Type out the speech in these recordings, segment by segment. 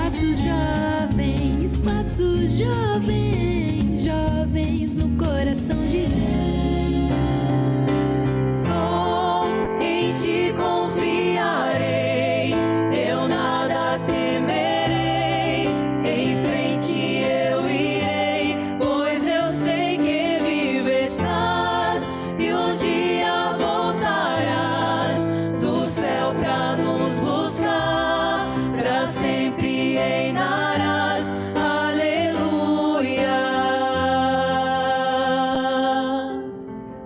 Espaço Jovem, jovens no coração de rei. Só em ti confiarei, eu nada temerei, em frente eu irei, pois eu sei que vivo estás e um dia voltarás do céu pra nos buscar, pra sempre reinarás.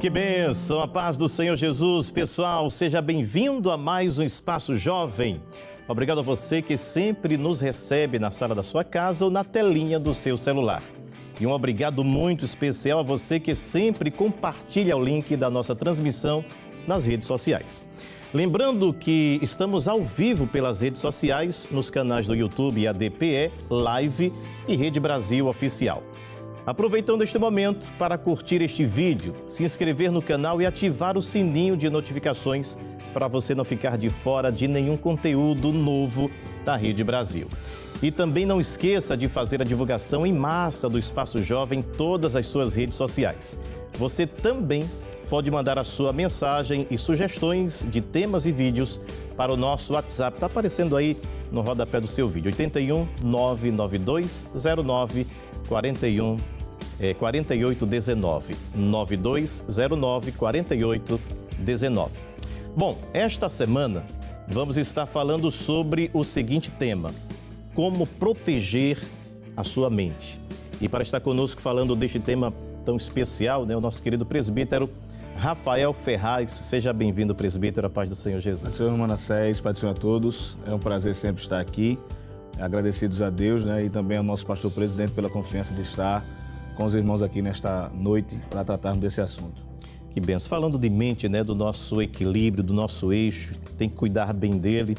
Que bênção, a paz do Senhor Jesus. Pessoal, seja bem-vindo a mais um Espaço Jovem. Obrigado a você que sempre nos recebe na sala da sua casa ou na telinha do seu celular. E um obrigado muito especial a você que sempre compartilha o link da nossa transmissão nas redes sociais. Lembrando que estamos ao vivo pelas redes sociais, nos canais do YouTube ADPE, Live e Rede Brasil Oficial. Aproveitando este momento para curtir este vídeo, se inscrever no canal e ativar o sininho de notificações para você não ficar de fora de nenhum conteúdo novo da Rede Brasil. E também não esqueça de fazer a divulgação em massa do Espaço Jovem em todas as suas redes sociais. Você também pode mandar a sua mensagem e sugestões de temas e vídeos para o nosso WhatsApp. Está aparecendo aí no rodapé do seu vídeo, 81 992 09 4819, 9209 4819. Bom, esta semana vamos estar falando sobre o seguinte tema: como proteger a sua mente. E para estar conosco falando deste tema tão especial, o nosso querido presbítero Rafael Ferraz. Seja bem-vindo, presbítero, a paz do Senhor Jesus. Senhor Manassés, Pai do Senhor a todos. É um prazer sempre estar aqui. Agradecidos a Deus, e também ao nosso pastor presidente pela confiança de estar com os irmãos aqui nesta noite para tratarmos desse assunto. Que benção. Falando de mente, do nosso equilíbrio, do nosso eixo, tem que cuidar bem dele.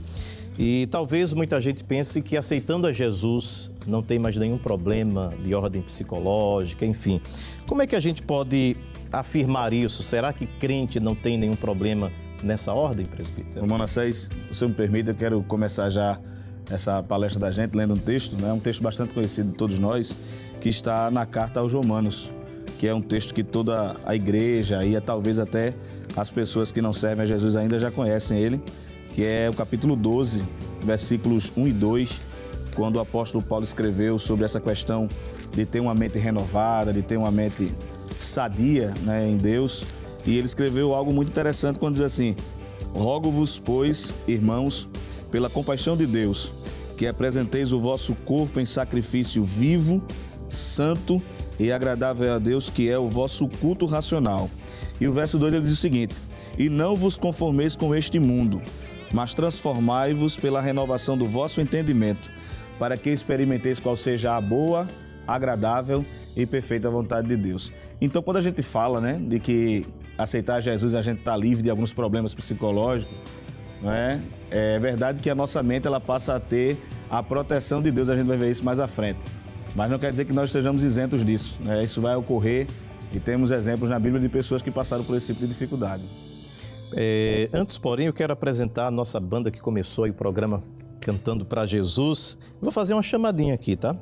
E talvez muita gente pense que aceitando a Jesus não tem mais nenhum problema de ordem psicológica, enfim. Como é que a gente pode afirmar isso? Será que crente não tem nenhum problema nessa ordem, presbítero? Manassés, se você me permite, eu quero começar já essa palestra da gente lendo um texto, um texto bastante conhecido de todos nós, que está na carta aos Romanos, que é um texto que toda a igreja e talvez até as pessoas que não servem a Jesus ainda já conhecem ele, que é o capítulo 12, versículos 1 e 2, quando o apóstolo Paulo escreveu sobre essa questão de ter uma mente renovada, de ter uma mente sadia em Deus, e ele escreveu algo muito interessante quando diz assim: rogo-vos, pois, irmãos, pela compaixão de Deus, que apresenteis o vosso corpo em sacrifício vivo, santo e agradável a Deus, que é o vosso culto racional. E o verso 2 ele diz o seguinte: e não vos conformeis com este mundo, mas transformai-vos pela renovação do vosso entendimento, para que experimenteis qual seja a boa, agradável e perfeita vontade de Deus. Então, quando a gente fala, de que aceitar Jesus a gente está livre de alguns problemas psicológicos, é verdade que a nossa mente ela passa a ter a proteção de Deus, a gente vai ver isso mais à frente. Mas não quer dizer que nós estejamos isentos disso, Isso vai ocorrer e temos exemplos na Bíblia de pessoas que passaram por esse tipo de dificuldade. Antes, porém, eu quero apresentar a nossa banda que começou aí o programa Cantando para Jesus. Eu vou fazer uma chamadinha aqui, tá?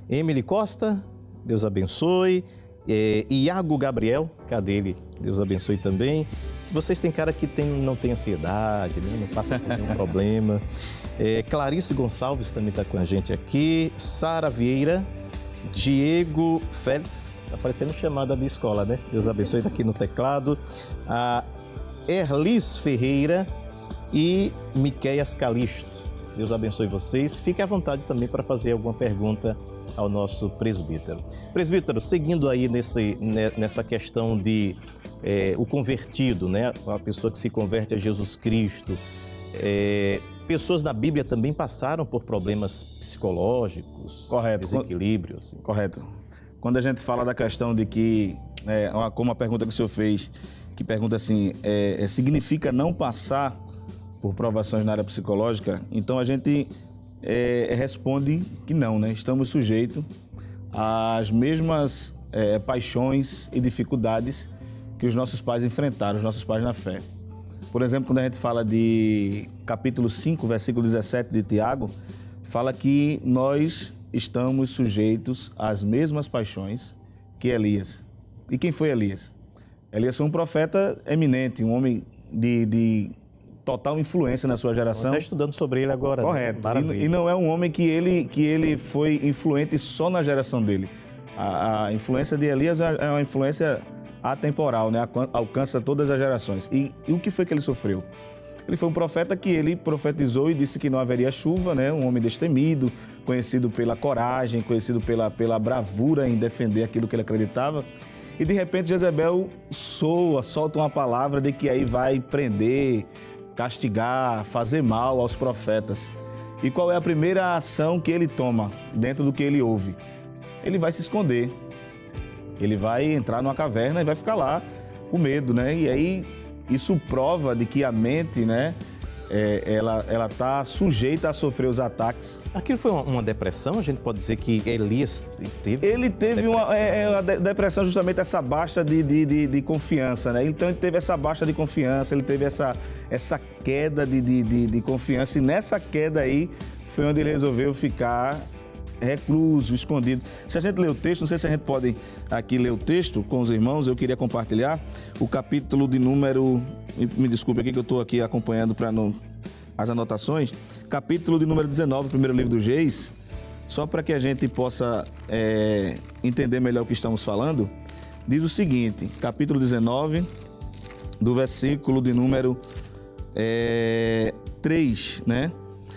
Emily Costa, Deus abençoe. Iago Gabriel, cadê ele? Deus abençoe também. Vocês têm cara que não tem ansiedade, não passa por nenhum problema. Clarice Gonçalves também está com a gente aqui. Sara Vieira, Diego Félix, está parecendo chamada de escola, Deus abençoe, está aqui no teclado. A Erlis Ferreira e Miqueias Calisto. Deus abençoe vocês. Fique à vontade também para fazer alguma pergunta ao nosso presbítero. Presbítero, seguindo aí nessa questão de o convertido, a pessoa que se converte a Jesus Cristo, pessoas na Bíblia também passaram por problemas psicológicos, correto, desequilíbrios. Assim. Correto. Quando a gente fala da questão de que, como a pergunta que o senhor fez, que pergunta assim, significa não passar por provações na área psicológica, então a gente responde que não, Estamos sujeitos às mesmas paixões e dificuldades que os nossos pais enfrentaram, os nossos pais na fé. Por exemplo, quando a gente fala de capítulo 5, versículo 17 de Tiago, fala que nós estamos sujeitos às mesmas paixões que Elias. E quem foi Elias? Elias foi um profeta eminente, um homem de total influência na sua geração. Está estudando sobre ele agora. Correto. Né? E não é um homem que ele foi influente só na geração dele. A influência de Elias é uma influência atemporal, né? Alcança todas as gerações. E o que foi que ele sofreu? Ele foi um profeta que ele profetizou e disse que não haveria chuva, né? Um homem destemido, conhecido pela coragem, conhecido pela bravura em defender aquilo que ele acreditava. E de repente Jezebel solta uma palavra de que aí vai prender, castigar, fazer mal aos profetas. E qual é a primeira ação que ele toma dentro do que ele ouve? Ele vai se esconder. Ele vai entrar numa caverna e vai ficar lá com medo, né? E aí isso prova de que a mente, né, ela está sujeita a sofrer os ataques. Aquilo foi uma depressão? A gente pode dizer que Elias teve? Ele teve uma depressão, justamente essa baixa de confiança, né? Então ele teve essa baixa de confiança, ele teve essa queda de confiança, e nessa queda aí foi onde ele resolveu ficar recluso, escondido. Se a gente ler o texto, não sei se a gente pode aqui ler o texto com os irmãos, eu queria compartilhar o capítulo de número, me desculpe aqui que eu estou aqui acompanhando para não as anotações, capítulo de número 19, primeiro livro dos Reis, só para que a gente possa entender melhor o que estamos falando, diz o seguinte, capítulo 19, do versículo de número 3, né?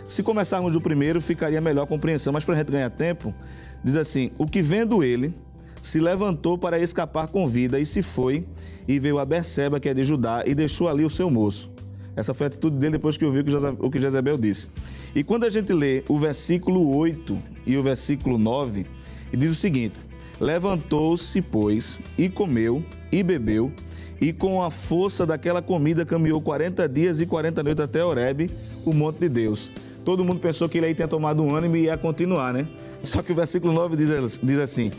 Se começarmos do primeiro, ficaria melhor a compreensão, mas para a gente ganhar tempo, diz assim, o que vendo ele, se levantou para escapar com vida e se foi, e veio a Berseba, que é de Judá, e deixou ali o seu moço. Essa foi a atitude dele depois que ouviu o que Jezebel disse. E quando a gente lê o versículo 8 e o versículo 9, diz o seguinte, levantou-se, pois, e comeu, e bebeu, e com a força daquela comida caminhou 40 dias e 40 noites até Horebe, o monte de Deus. Todo mundo pensou que ele aí tinha tomado um ânimo e ia continuar, né? Só que o versículo 9 diz assim,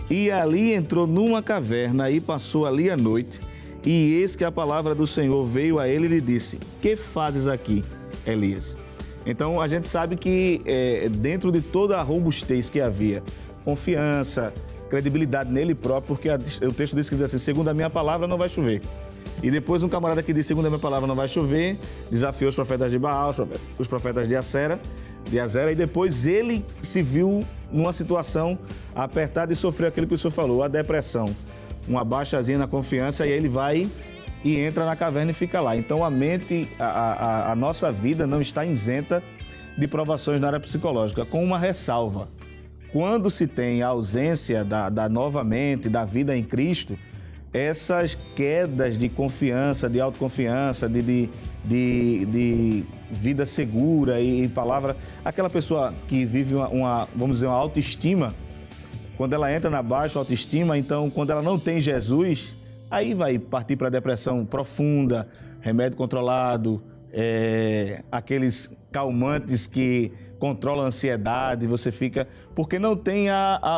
e ali entrou numa caverna e passou ali a noite, e eis que a palavra do Senhor veio a ele e lhe disse, que fazes aqui, Elias? Então a gente sabe que dentro de toda a robustez que havia, confiança, credibilidade nele próprio, porque o texto diz que diz assim, segundo a minha palavra não vai chover. E depois um camarada que diz, segundo a minha palavra não vai chover, desafiou os profetas de Baal, os profetas de Azera, e depois ele se viu numa situação apertada e sofreu aquilo que o senhor falou, a depressão, uma baixazinha na confiança, e aí ele vai e entra na caverna e fica lá. Então a mente, a nossa vida não está isenta de provações na área psicológica, com uma ressalva. Quando se tem a ausência da nova mente, da vida em Cristo, essas quedas de confiança, de autoconfiança, de vida segura e palavra, aquela pessoa que vive vamos dizer, uma autoestima, quando ela entra na baixa autoestima, então quando ela não tem Jesus, aí vai partir para a depressão profunda, remédio controlado, aqueles calmantes que controlam a ansiedade, você fica... Porque não tem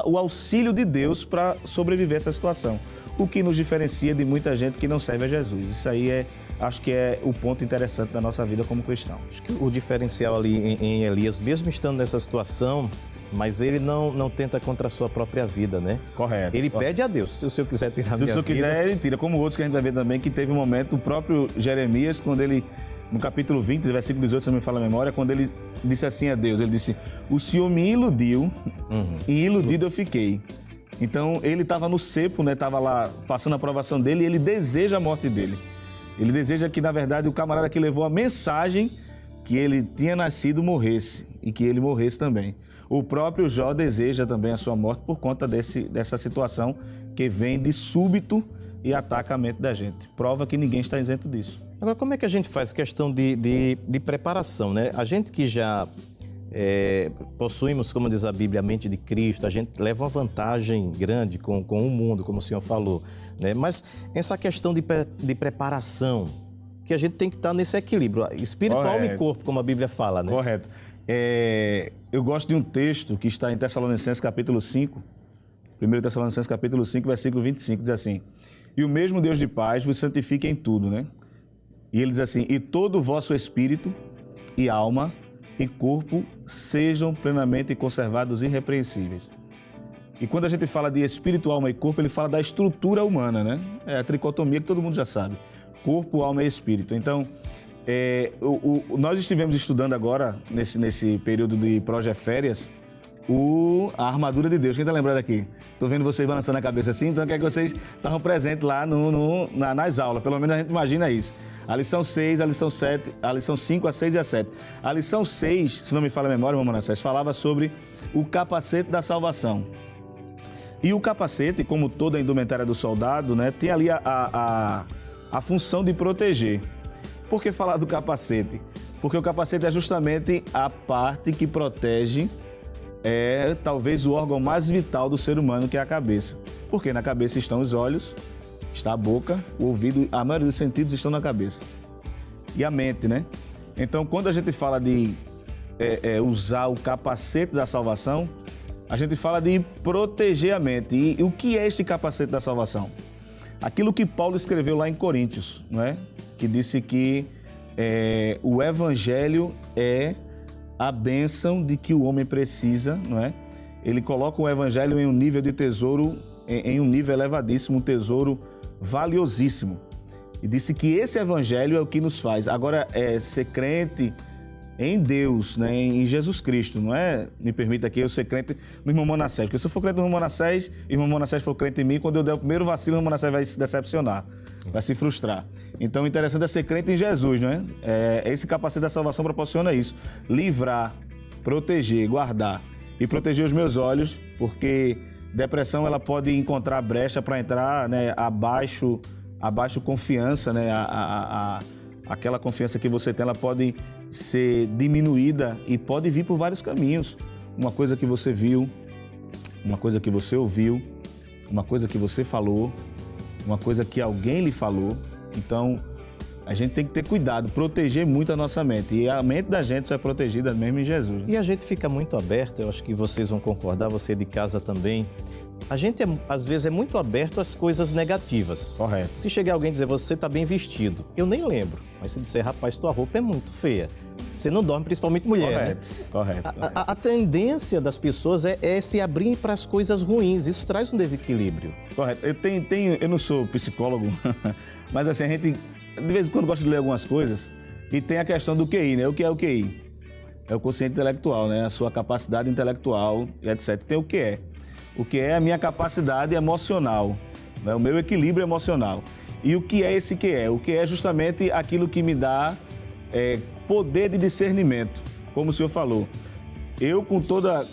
o auxílio de Deus para sobreviver a essa situação. O que nos diferencia de muita gente que não serve a Jesus. Isso aí acho que é o ponto interessante da nossa vida como cristão. Acho que o diferencial ali em Elias, mesmo estando nessa situação, mas ele não tenta contra a sua própria vida, né? Correto. Ele pede a Deus, se o Senhor quiser tirar a minha vida. Se o Senhor quiser, ele tira. Como outros que a gente vai ver também, que teve um momento, o próprio Jeremias, quando ele, no capítulo 20, versículo 18, se não me fala a memória, quando ele disse assim a Deus, ele disse, o Senhor me iludiu e iludido eu fiquei. Então, ele estava no cepo, né? Estava lá passando a aprovação dele e ele deseja a morte dele. Ele deseja que, na verdade, o camarada que levou a mensagem que ele tinha nascido morresse e que ele morresse também. O próprio Jó deseja também a sua morte por conta dessa situação que vem de súbito e ataca a mente da gente. Prova que ninguém está isento disso. Agora, como é que a gente faz questão de preparação, né? A gente que já possuímos, como diz a Bíblia, a mente de Cristo, a gente leva uma vantagem grande com o mundo, como o senhor falou, né? Mas essa questão de preparação, que a gente tem que estar nesse equilíbrio espiritual e corpo, como a Bíblia fala, né? Correto. Eu gosto de um texto que está em Tessalonicenses capítulo 5, 1 Tessalonicenses capítulo 5, versículo 25, diz assim, e o mesmo Deus de paz vos santifique em tudo, né? E ele diz assim, e todo o vosso espírito e alma e corpo sejam plenamente conservados irrepreensíveis. E quando a gente fala de espírito, alma e corpo, ele fala da estrutura humana, né? É a tricotomia que todo mundo já sabe. Corpo, alma e espírito. Então, nós estivemos estudando agora, nesse período de Progeférias, a armadura de Deus. Quem está lembrando aqui? Estou vendo vocês balançando a cabeça assim, então quer que vocês estavam presentes lá nas aulas. Pelo menos a gente imagina isso. A lição 6, a lição 7, a lição 5, a 6 e a 7. A lição 6, se não me falha a memória, irmão Manassés, falava sobre o capacete da salvação. E o capacete, como toda a indumentária do soldado, né, tem ali a função de proteger. Por que falar do capacete? Porque o capacete é justamente a parte que protege talvez o órgão mais vital do ser humano, que é a cabeça. Porque na cabeça estão os olhos, está a boca, o ouvido, a maioria dos sentidos estão na cabeça. E a mente, né? Então, quando a gente fala de usar o capacete da salvação, a gente fala de proteger a mente. E o que é este capacete da salvação? Aquilo que Paulo escreveu lá em Coríntios, não é? Que disse que o evangelho é a bênção de que o homem precisa, não é? Ele coloca o evangelho em um nível de tesouro, em um nível elevadíssimo, um tesouro valiosíssimo. E disse que esse evangelho é o que nos faz. Agora, ser crente em Deus, né, em Jesus Cristo, não é? Me permita aqui eu ser crente no irmão Manassés, porque se eu for crente no irmão Manassés, e o irmão Manassés for crente em mim, quando eu der o primeiro vacilo, o irmão Manassés vai se decepcionar, vai se frustrar. Então, o interessante é ser crente em Jesus, não é? Esse capacete da salvação proporciona isso, livrar, proteger, guardar e proteger os meus olhos, porque depressão ela pode encontrar brecha para entrar, né, abaixo confiança, né, aquela confiança que você tem, ela pode ser diminuída e pode vir por vários caminhos. Uma coisa que você viu, uma coisa que você ouviu, uma coisa que você falou, uma coisa que alguém lhe falou. Então, a gente tem que ter cuidado, proteger muito a nossa mente. E a mente da gente só é protegida mesmo em Jesus. E a gente fica muito aberto, eu acho que vocês vão concordar, você de casa também. A gente, às vezes, é muito aberto às coisas negativas. Correto. Se chegar alguém e dizer, você está bem vestido, eu nem lembro. Mas se disser, rapaz, tua roupa é muito feia. Você não dorme, principalmente mulher, correto, né? Correto. A tendência das pessoas é se abrir para as coisas ruins. Isso traz um desequilíbrio. Correto. Eu não sou psicólogo, mas assim, a gente de vez em quando gosta de ler algumas coisas e tem a questão do QI, né? O que é o QI? É o quociente intelectual, né? A sua capacidade intelectual e etc. Tem o que é. O que é a minha capacidade emocional, né? O meu equilíbrio emocional. E o que é esse que é? O que é justamente aquilo que me dá poder de discernimento, como o senhor falou. Eu com toda,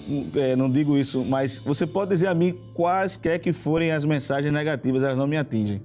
não digo isso, mas você pode dizer a mim quaisquer que forem as mensagens negativas, elas não me atingem.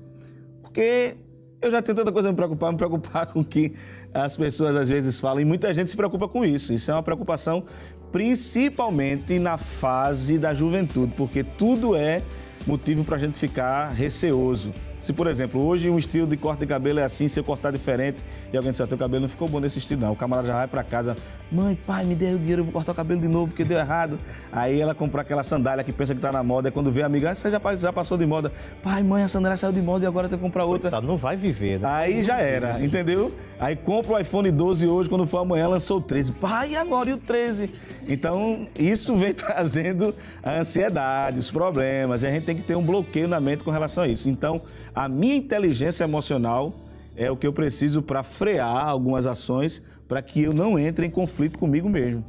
Porque eu já tenho tanta coisa a me preocupar com o que as pessoas às vezes falam, e muita gente se preocupa com isso. Isso é uma preocupação principalmente na fase da juventude, porque tudo é motivo para a gente ficar receoso. Se, por exemplo, hoje um estilo de corte de cabelo é assim, se eu cortar diferente e alguém disser, teu cabelo não ficou bom nesse estilo não, o camarada já vai para casa, mãe, pai, me dê o dinheiro, eu vou cortar o cabelo de novo porque deu errado. Aí ela compra aquela sandália que pensa que tá na moda, e quando vê a amiga, você já passou de moda. Pai, mãe, a sandália saiu de moda e agora tem que comprar outra. Coitado, não vai viver, né? Aí já era, entendeu? Aí compra o iPhone 12 hoje, quando for amanhã lançou o 13. Pai, e agora? E o 13? Então, isso vem trazendo a ansiedade, os problemas, e a gente tem que ter um bloqueio na mente com relação a isso. Então, a minha inteligência emocional é o que eu preciso para frear algumas ações para que eu não entre em conflito comigo mesmo,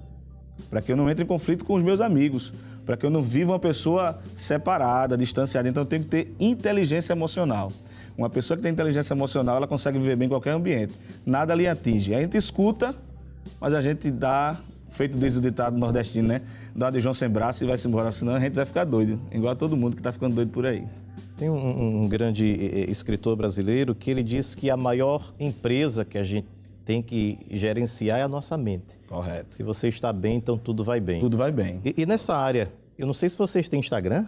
para que eu não entre em conflito com os meus amigos, para que eu não viva uma pessoa separada, distanciada. Então, eu tenho que ter inteligência emocional. Uma pessoa que tem inteligência emocional, ela consegue viver bem em qualquer ambiente. Nada lhe atinge. A gente escuta, mas a gente dá, feito desde o ditado nordestino, né? Dá de João sem braço e vai-se embora, senão a gente vai ficar doido, igual a todo mundo que está ficando doido por aí. Tem um grande escritor brasileiro que ele diz que a maior empresa que a gente tem que gerenciar é a nossa mente. Correto. Se você está bem, então tudo vai bem. Tudo vai bem. E nessa área, eu não sei se vocês têm Instagram,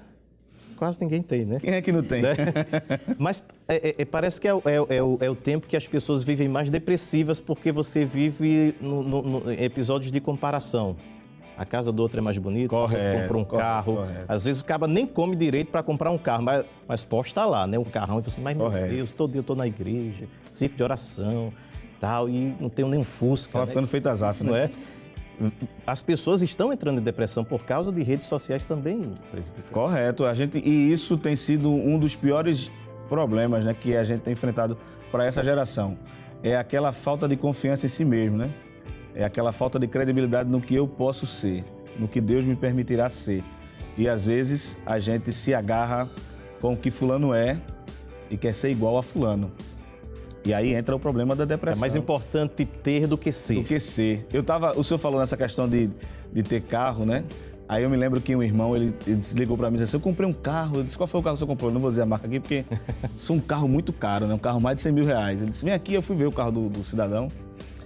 quase ninguém tem, né? Quem é que não tem? Mas parece que é o tempo que as pessoas vivem mais depressivas porque você vive no episódios de comparação. A casa do outro é mais bonita, comprou um carro. Correto. Às vezes o cara nem come direito para comprar um carro, mas posta lá, né? Um carrão. E você, mas meu Deus, todo dia eu estou na igreja, ciclo de oração, tal, e não tenho nem um Fusca. Tava ficando feito azaf, né? Não é? as pessoas estão entrando em depressão por causa de redes sociais também, presbítero. Correto. E isso tem sido um dos piores problemas, né, que a gente tem enfrentado para essa geração. É aquela falta de confiança em si mesmo, né? É aquela falta de credibilidade no que eu posso ser, no que Deus me permitirá ser. E às vezes a gente se agarra com o que fulano é e quer ser igual a fulano. E aí entra o problema da depressão. É mais importante ter do que ser. Do que ser. O senhor falou nessa questão de ter carro, né? Aí eu me lembro que um irmão, ele ligou para mim e disse assim, eu comprei um carro. Eu disse, qual foi o carro que você comprou? Eu não vou dizer a marca aqui, porque isso é um carro muito caro, né? Um carro mais de 100 mil reais. Ele disse, vem aqui, eu fui ver o carro do cidadão.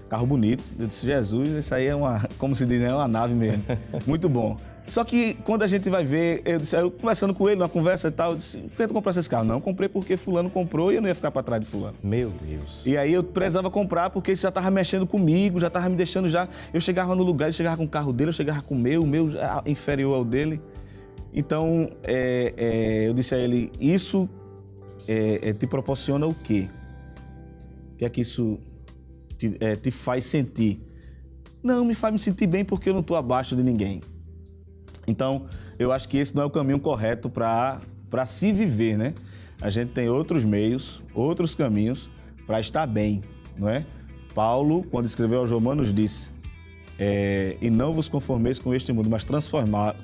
Carro bonito. Eu disse, Jesus, isso aí é como se diz, né? É uma nave mesmo. Muito bom. Só que quando a gente vai ver, eu conversando com ele, numa conversa e tal, eu disse, por que tu compraste esse carro? Não, eu comprei porque fulano comprou e eu não ia ficar para trás de fulano. Meu Deus. E aí eu precisava comprar porque isso já estava mexendo comigo, já estava me deixando já... Eu chegava no lugar, ele chegava com o carro dele, eu chegava com o meu inferior ao dele. Então, eu disse a ele, isso te proporciona o quê? O que é que isso te faz sentir? Não, me faz me sentir bem porque eu não estou abaixo de ninguém. Então, eu acho que esse não é o caminho correto para se viver, né? A gente tem outros meios, outros caminhos para estar bem, não é? Paulo, quando escreveu aos Romanos, disse, e não vos conformeis com este mundo, mas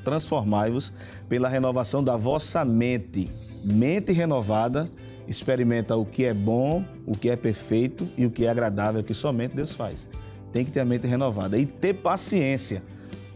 transformai-vos pela renovação da vossa mente. Mente renovada experimenta o que é bom, o que é perfeito e o que é agradável, que somente Deus faz. Tem que ter a mente renovada e ter paciência.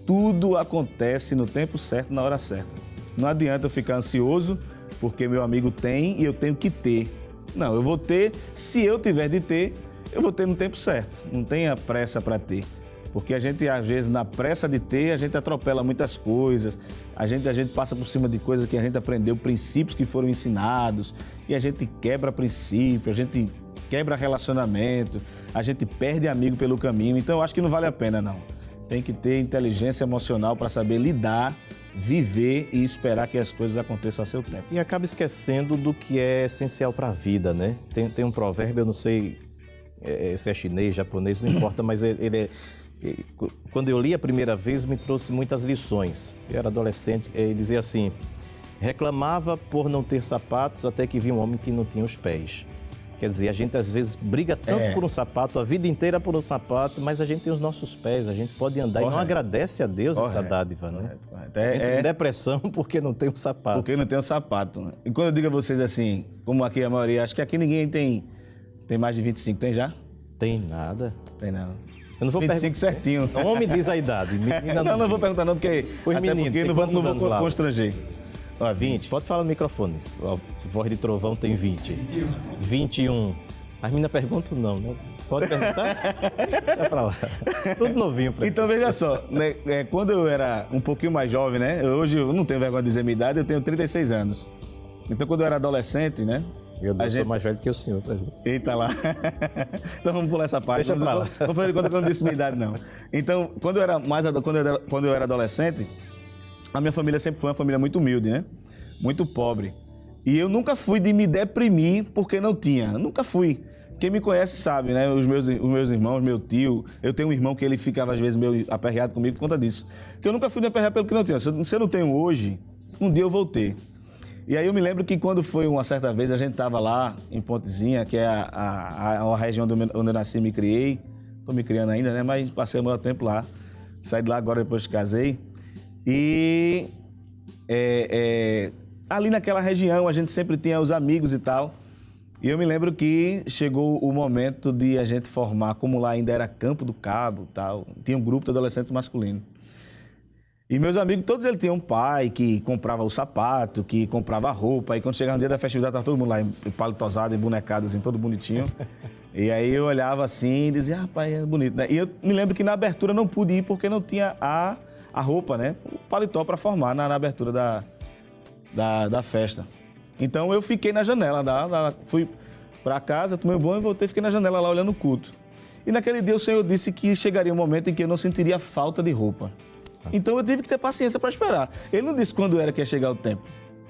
Tudo acontece no tempo certo, na hora certa. Não adianta eu ficar ansioso porque meu amigo tem e eu tenho que ter. Não, eu vou ter, se eu tiver de ter, eu vou ter no tempo certo. Não tenha pressa para ter. Porque a gente, às vezes, na pressa de ter, a gente atropela muitas coisas, a gente passa por cima de coisas que a gente aprendeu, princípios que foram ensinados, e a gente quebra princípio, a gente quebra relacionamento, a gente perde amigo pelo caminho. Então, eu acho que não vale a pena, não. Tem que ter inteligência emocional para saber lidar, viver e esperar que as coisas aconteçam a seu tempo. E acaba esquecendo do que é essencial para a vida, né? Tem um provérbio, eu não sei se é chinês, japonês, não importa, mas quando eu li a primeira vez, me trouxe muitas lições. Eu era adolescente, ele dizia assim, reclamava por não ter sapatos até que vi um homem que não tinha os pés. Quer dizer, a gente às vezes briga tanto por um sapato, a vida inteira por um sapato, mas a gente tem os nossos pés, a gente pode andar e não agradece a Deus essa dádiva, né? Entra em depressão porque não tem um sapato. Porque não tem um sapato. Né? E quando eu digo a vocês assim, como aqui a maioria, acho que aqui ninguém tem mais de 25, tem já? Tem nada. Tem não. Eu não vou 25 certinho. O homem diz a idade, menina não vou perguntar não, porque os meninos, não vou constranger. 20. Pode falar no microfone. A voz de trovão tem 20. 21. As meninas perguntam não, né? Pode perguntar? Vai pra lá. Tudo novinho pra Então, veja só, né, quando eu era um pouquinho mais jovem, né? Hoje eu não tenho vergonha de dizer minha idade, eu tenho 36 anos. Então, quando eu era adolescente, né? Meu Deus, eu sou mais velho que o senhor, presbítero. Eita lá. Então vamos pular essa parte. Deixa pra lá. Não foi quando eu não disse minha idade, não. Então, quando eu era adolescente, a minha família sempre foi uma família muito humilde, né? Muito pobre. E eu nunca fui de me deprimir porque não tinha. Nunca fui. Quem me conhece sabe, né? Os meus irmãos, meu tio. Eu tenho um irmão que ele ficava às vezes meio aperreado comigo por conta disso. Que eu nunca fui de aperrear pelo que não tinha. Se eu não tenho hoje, um dia eu vou ter. E aí eu me lembro que quando foi uma certa vez, a gente estava lá em Pontezinha, que é a região onde eu nasci e me criei. Estou me criando ainda, né? Mas passei o maior tempo lá. Saí de lá agora depois que casei. E ali naquela região a gente sempre tinha os amigos e tal. E eu me lembro que chegou o momento de a gente formar, como lá ainda era Campo do Cabo e tal, tinha um grupo de adolescentes masculinos. E meus amigos, todos eles tinham um pai que comprava o sapato, que comprava a roupa. E quando chegava no dia da festividade, estava todo mundo lá em paletosado, embonecado, assim, todo bonitinho. E aí eu olhava assim e dizia, rapaz, é bonito, né? E eu me lembro que na abertura não pude ir porque não tinha a roupa, né? O paletó para formar na abertura da festa. Então eu fiquei na janela, fui para casa, tomei um banho e voltei, fiquei na janela lá olhando o culto. E naquele dia o Senhor disse que chegaria um momento em que eu não sentiria falta de roupa. Então eu tive que ter paciência para esperar. Ele não disse quando era que ia chegar o tempo.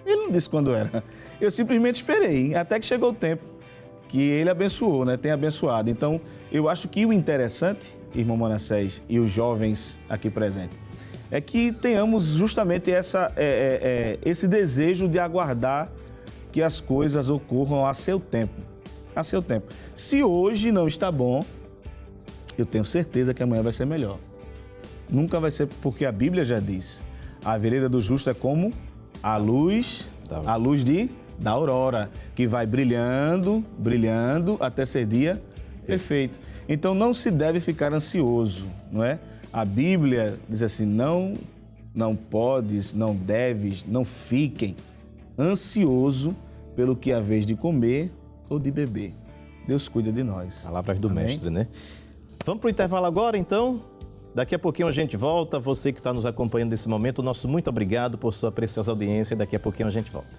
Ele não disse quando era. Eu simplesmente esperei, até que chegou o tempo que ele abençoou, né? Tem abençoado. Então eu acho que o interessante irmão Manassés e os jovens aqui presentes, é que tenhamos justamente esse desejo de aguardar que as coisas ocorram a seu tempo. A seu tempo. Se hoje não está bom, eu tenho certeza que amanhã vai ser melhor. Nunca vai ser, porque a Bíblia já diz, a vereda do justo é como a luz da aurora, que vai brilhando, brilhando até ser dia perfeito. Então não se deve ficar ansioso, não é? A Bíblia diz assim, não podes, não deves, não fiquem ansioso pelo que é a vez de comer ou de beber. Deus cuida de nós. Palavras do Amém? Mestre, né? Vamos para o intervalo agora, então? Daqui a pouquinho a gente volta. Você que está nos acompanhando nesse momento, nosso muito obrigado por sua preciosa audiência. Daqui a pouquinho a gente volta.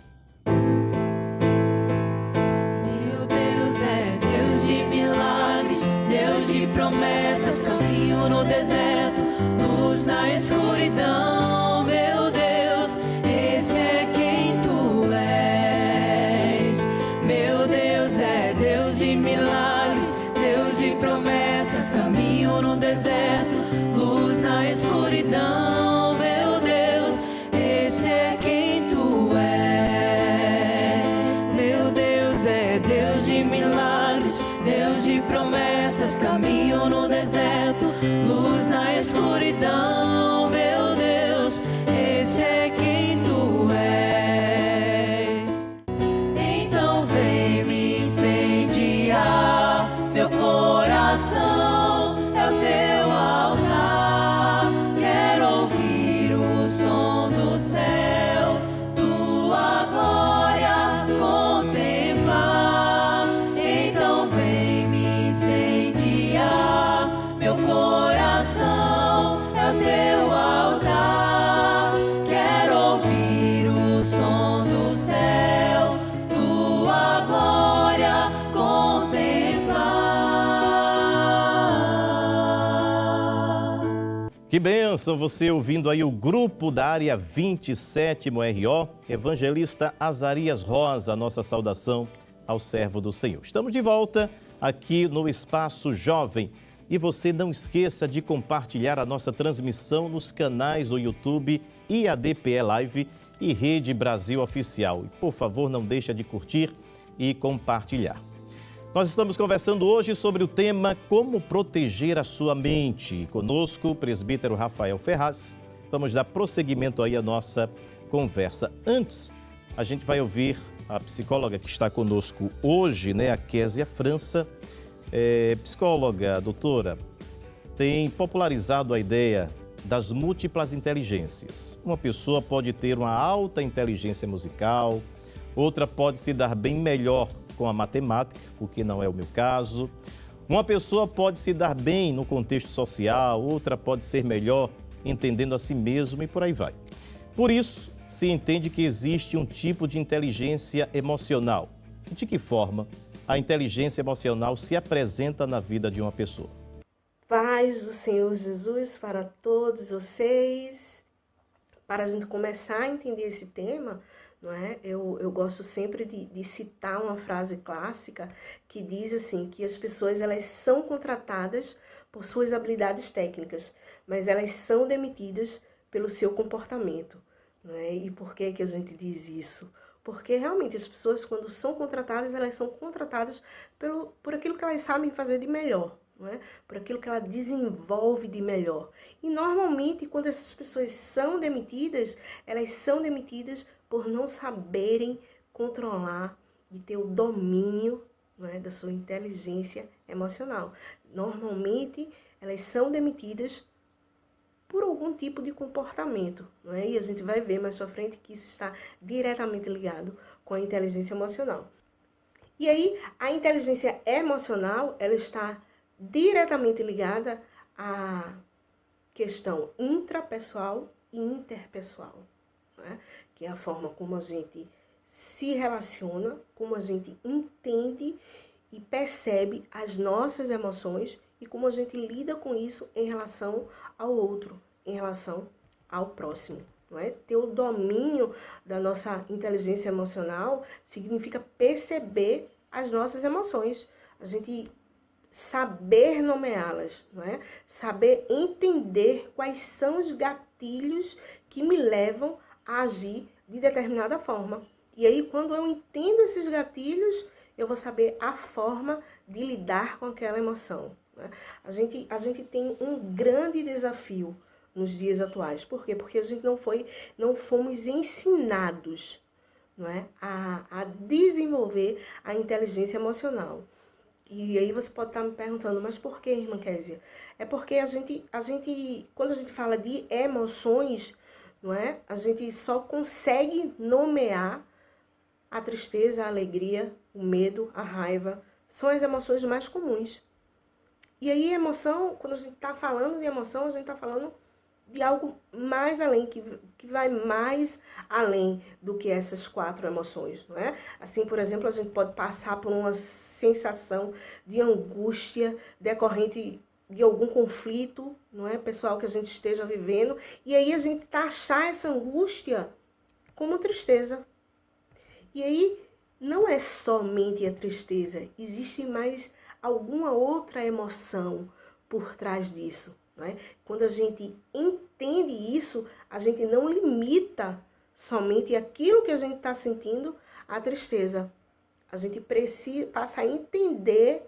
Meu Deus é Deus de milagres, Deus de promessas, caminho no deserto, luz na escuridão. Meu Deus, esse é quem tu és. Meu Deus é Deus de milagres, Deus de promessas, caminho no deserto, luz na escuridão. Meu Deus, esse é quem tu és. Meu Deus é Deus de milagres, Deus de promessas, caminho no deserto, luz na escuridão. Meu Deus, esse é quem tu és. Então vem me incendiar, meu coração é o teu altar. Quero ouvir o som do céu, tua glória contemplar. Então vem me incendiar, meu coração é o teu altar. Quero ouvir o som do céu, tua glória contemplar. Que bênção você ouvindo aí o grupo da área 27º RO, evangelista Azarias Rosa, nossa saudação ao servo do Senhor. Estamos de volta aqui no Espaço Jovem e você não esqueça de compartilhar a nossa transmissão nos canais do YouTube IADPE Live e Rede Brasil Oficial. E por favor, não deixe de curtir e compartilhar. Nós estamos conversando hoje sobre o tema Como Proteger a Sua Mente. E conosco, o presbítero Rafael Ferraz. Vamos dar prosseguimento aí à nossa conversa. Antes, a gente vai ouvir a psicóloga que está conosco hoje, né, a Késia França. Psicóloga, doutora, tem popularizado a ideia das múltiplas inteligências. Uma pessoa pode ter uma alta inteligência musical, outra pode se dar bem melhor com a matemática, o que não é o meu caso. Uma pessoa pode se dar bem no contexto social, outra pode ser melhor entendendo a si mesmo e por aí vai. Por isso, se entende que existe um tipo de inteligência emocional. De que forma a inteligência emocional se apresenta na vida de uma pessoa? Paz do Senhor Jesus para todos vocês. Para a gente começar a entender esse tema, não é? Eu gosto sempre de citar uma frase clássica que diz assim, que as pessoas elas são contratadas por suas habilidades técnicas, mas elas são demitidas pelo seu comportamento. Não é? E por que a gente diz isso? Porque realmente as pessoas, quando são contratadas, elas são contratadas por aquilo que elas sabem fazer de melhor, não é? Por aquilo que ela desenvolve de melhor. E normalmente, quando essas pessoas são demitidas, elas são demitidas por não saberem controlar e ter o domínio, não é, da sua inteligência emocional. Normalmente, elas são demitidas por algum tipo de comportamento, não é? E a gente vai ver mais pra frente que isso está diretamente ligado com a inteligência emocional. E aí, a inteligência emocional, ela está diretamente ligada à questão intrapessoal e interpessoal, não é? Que é a forma como a gente se relaciona, como a gente entende e percebe as nossas emoções e como a gente lida com isso em relação ao outro, em relação ao próximo. Não é? Ter o domínio da nossa inteligência emocional significa perceber as nossas emoções. A gente saber nomeá-las, não é? Saber entender quais são os gatilhos que me levam a agir de determinada forma. E aí, quando eu entendo esses gatilhos, eu vou saber a forma de lidar com aquela emoção, né? A gente tem um grande desafio nos dias atuais. Por quê? Porque a gente não fomos ensinados, não é? a desenvolver a inteligência emocional. E aí você pode estar me perguntando, mas por que, irmã Kézia? É porque quando a gente fala de emoções, não é? A gente só consegue nomear a tristeza, a alegria, o medo, a raiva. São as emoções mais comuns. E aí, emoção, quando a gente está falando de emoção, a gente está falando de algo mais além, que vai mais além do que essas 4 emoções, não é? Assim, por exemplo, a gente pode passar por uma sensação de angústia decorrente de algum conflito, não é, pessoal, que a gente esteja vivendo, e aí a gente taxar essa angústia como tristeza. E aí, não é somente a tristeza, existe mais alguma outra emoção por trás disso, não é? Quando a gente entende isso, a gente não limita somente aquilo que a gente está sentindo à tristeza. A gente passa a entender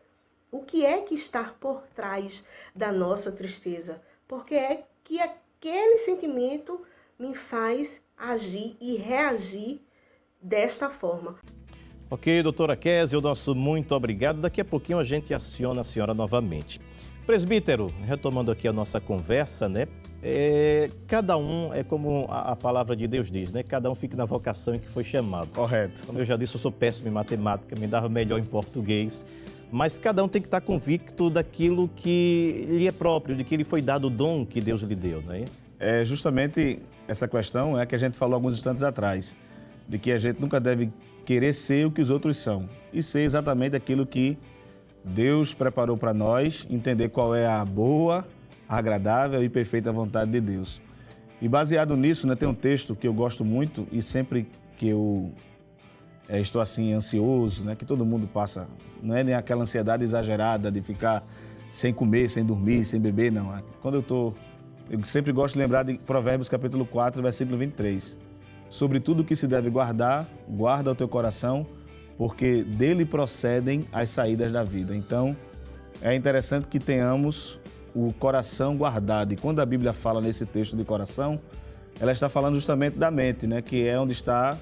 o que é que está por trás da nossa tristeza. Porque é que aquele sentimento me faz agir e reagir desta forma. Ok, doutora Kézia, o nosso muito obrigado. Daqui a pouquinho a gente aciona a senhora novamente. Presbítero, retomando aqui a nossa conversa, né? Cada um é como a palavra de Deus diz, né? Cada um fica na vocação em que foi chamado. Correto. Como eu já disse, eu sou péssimo em matemática, me dava melhor em português, mas cada um tem que estar convicto daquilo que lhe é próprio, de que lhe foi dado o dom que Deus lhe deu, não é? É justamente essa questão que a gente falou alguns instantes atrás, de que a gente nunca deve querer ser o que os outros são, e ser exatamente aquilo que Deus preparou para nós, entender qual é a boa, agradável e perfeita vontade de Deus. E baseado nisso, né, tem um texto que eu gosto muito e sempre que eu estou assim ansioso, né, que todo mundo passa, não é nem aquela ansiedade exagerada de ficar sem comer, sem dormir, sem beber, não. Quando eu sempre gosto de lembrar de Provérbios capítulo 4, versículo 23. Sobre tudo que se deve guardar, guarda o teu coração, porque dele procedem as saídas da vida. Então, é interessante que tenhamos o coração guardado. E quando a Bíblia fala nesse texto de coração, ela está falando justamente da mente, né? Que é onde está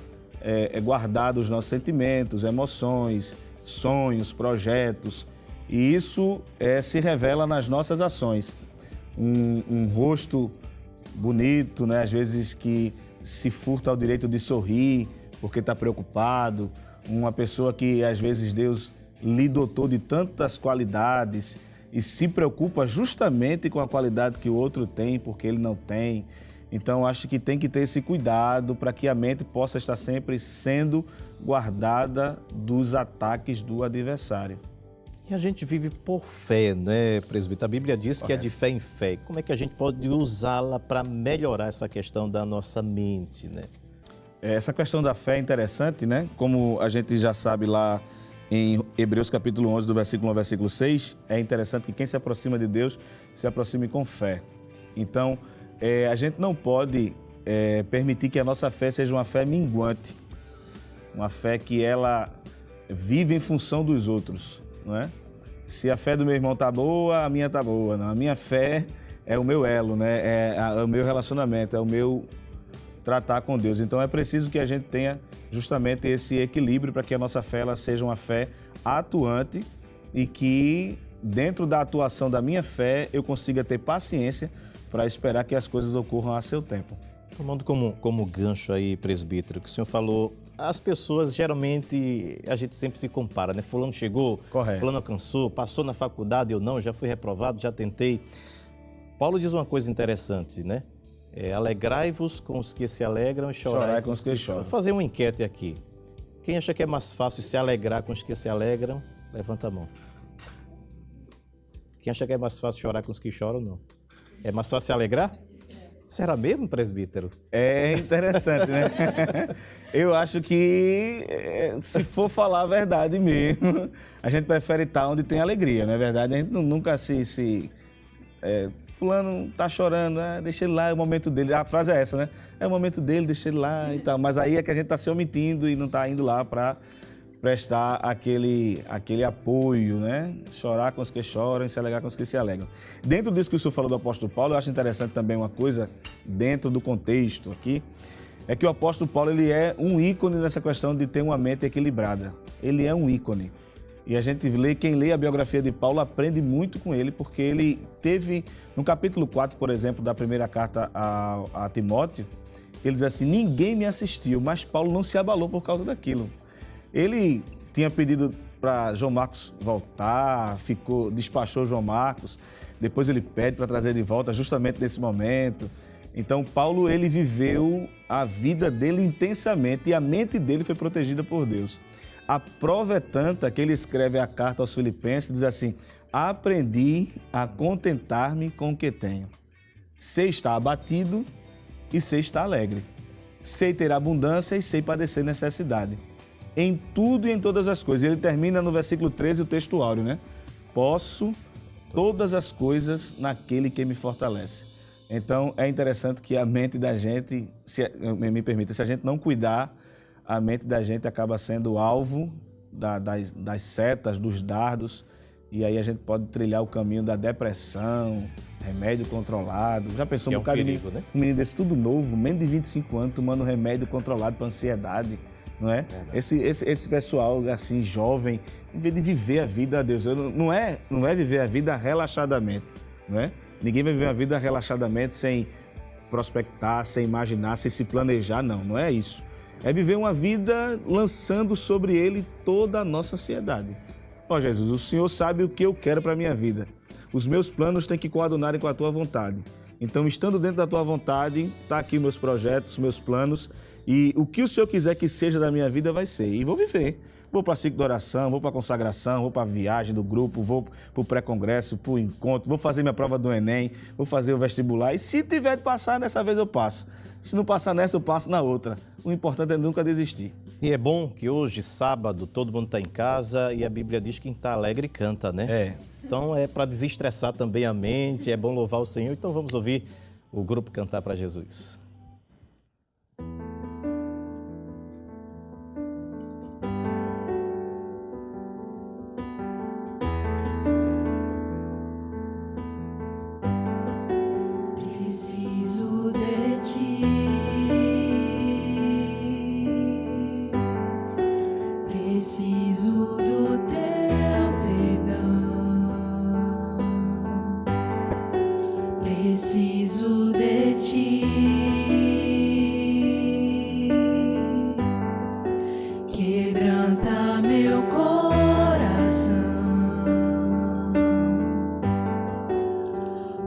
guardados os nossos sentimentos, emoções, sonhos, projetos. E isso se revela nas nossas ações. Um rosto bonito, né? Às vezes que se furta ao direito de sorrir porque está preocupado. Uma pessoa que às vezes Deus lhe dotou de tantas qualidades e se preocupa justamente com a qualidade que o outro tem porque ele não tem. Então, acho que tem que ter esse cuidado para que a mente possa estar sempre sendo guardada dos ataques do adversário. E a gente vive por fé, né, presbítero? A Bíblia diz que é de fé em fé. Como é que a gente pode usá-la para melhorar essa questão da nossa mente, né? Essa questão da fé é interessante, né? Como a gente já sabe lá em Hebreus capítulo 11, do versículo 1 ao versículo 6, é interessante que quem se aproxima de Deus se aproxime com fé. Então, a gente não pode permitir que a nossa fé seja uma fé minguante, uma fé que ela vive em função dos outros, não é? Se a fé do meu irmão tá boa, a minha tá boa. Não? A minha fé é o meu elo, né? É o meu relacionamento, é o meu tratar com Deus. Então é preciso que a gente tenha justamente esse equilíbrio para que a nossa fé ela seja uma fé atuante e que dentro da atuação da minha fé eu consiga ter paciência para esperar que as coisas ocorram a seu tempo. Tomando como gancho aí, presbítero, que o senhor falou, as pessoas geralmente, a gente sempre se compara, né? Fulano chegou, Correto. Fulano alcançou, passou na faculdade, eu não, já fui reprovado, já tentei. Paulo diz uma coisa interessante, né? Alegrai-vos com os que se alegram e chorai com os que choram. Vou fazer uma enquete aqui. Quem acha que é mais fácil se alegrar com os que se alegram, levanta a mão. Quem acha que é mais fácil chorar com os que choram, não. É mais fácil se alegrar? Será mesmo, presbítero? É interessante, né? Eu acho que, se for falar a verdade mesmo, a gente prefere estar onde tem alegria, não é verdade? A gente nunca fulano tá chorando, deixa ele lá, é o momento dele. A frase é essa, né? É o momento dele, deixa ele lá e tal. Mas aí é que a gente está se omitindo e não está indo lá para prestar aquele apoio, né? Chorar com os que choram e se alegrar com os que se alegram. Dentro disso que o senhor falou do apóstolo Paulo, eu acho interessante também uma coisa, dentro do contexto aqui, é que o apóstolo Paulo ele é um ícone nessa questão de ter uma mente equilibrada. Ele é um ícone. E a gente quem lê a biografia de Paulo aprende muito com ele, porque ele teve, no capítulo 4, por exemplo, da primeira carta a Timóteo, ele diz assim, ninguém me assistiu, mas Paulo não se abalou por causa daquilo. Ele tinha pedido para João Marcos voltar, despachou João Marcos, depois ele pede para trazer de volta justamente nesse momento. Então, Paulo, ele viveu a vida dele intensamente e a mente dele foi protegida por Deus. A prova é tanta que ele escreve a carta aos Filipenses e diz assim, aprendi a contentar-me com o que tenho. Sei estar abatido e sei estar alegre. Sei ter abundância e sei padecer necessidade. Em tudo e em todas as coisas. Ele termina no versículo 13, o texto áureo, né? Posso todas as coisas naquele que me fortalece. Então, é interessante que a mente da gente, me permita, se a gente não cuidar, a mente da gente acaba sendo alvo das setas, dos dardos, e aí a gente pode trilhar o caminho da depressão, remédio controlado. Já pensou um bocado perigo, né? Um menino desse tudo novo, menos de 25 anos, tomando remédio controlado para ansiedade, não é? Esse pessoal assim, jovem, em vez de viver a vida a Deus, não é viver a vida relaxadamente, não é? Ninguém vai viver a vida relaxadamente sem prospectar, sem imaginar, sem se planejar, não é isso. É viver uma vida lançando sobre ele toda a nossa ansiedade. Ó Jesus, o Senhor sabe o que eu quero para a minha vida. Os meus planos têm que coadunarem com a tua vontade. Então, estando dentro da tua vontade, está aqui meus projetos, meus planos, e o que o Senhor quiser que seja da minha vida vai ser. E vou viver. Vou para a ciclo de oração, vou para a consagração, vou para a viagem do grupo, vou para o pré-congresso, para o encontro, vou fazer minha prova do Enem, vou fazer o vestibular. E se tiver de passar, dessa vez eu passo. Se não passar nessa, eu passo na outra. O importante é nunca desistir. E é bom que hoje, sábado, todo mundo está em casa e a Bíblia diz que quem está alegre canta, né? É. Então é para desestressar também a mente, é bom louvar o Senhor. Então vamos ouvir o grupo cantar para Jesus. Preciso de ti, preciso do teu perdão, preciso de ti, quebranta meu coração.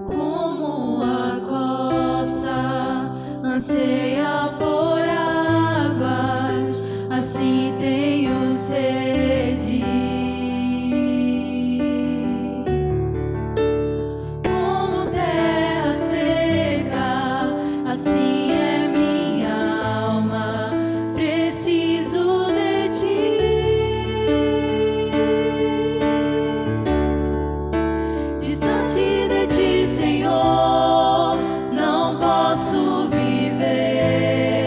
Como a coça anseia por águas, assim tenho sede. Como terra seca, assim é minha alma, preciso de ti. Distante de ti, Senhor, não posso viver.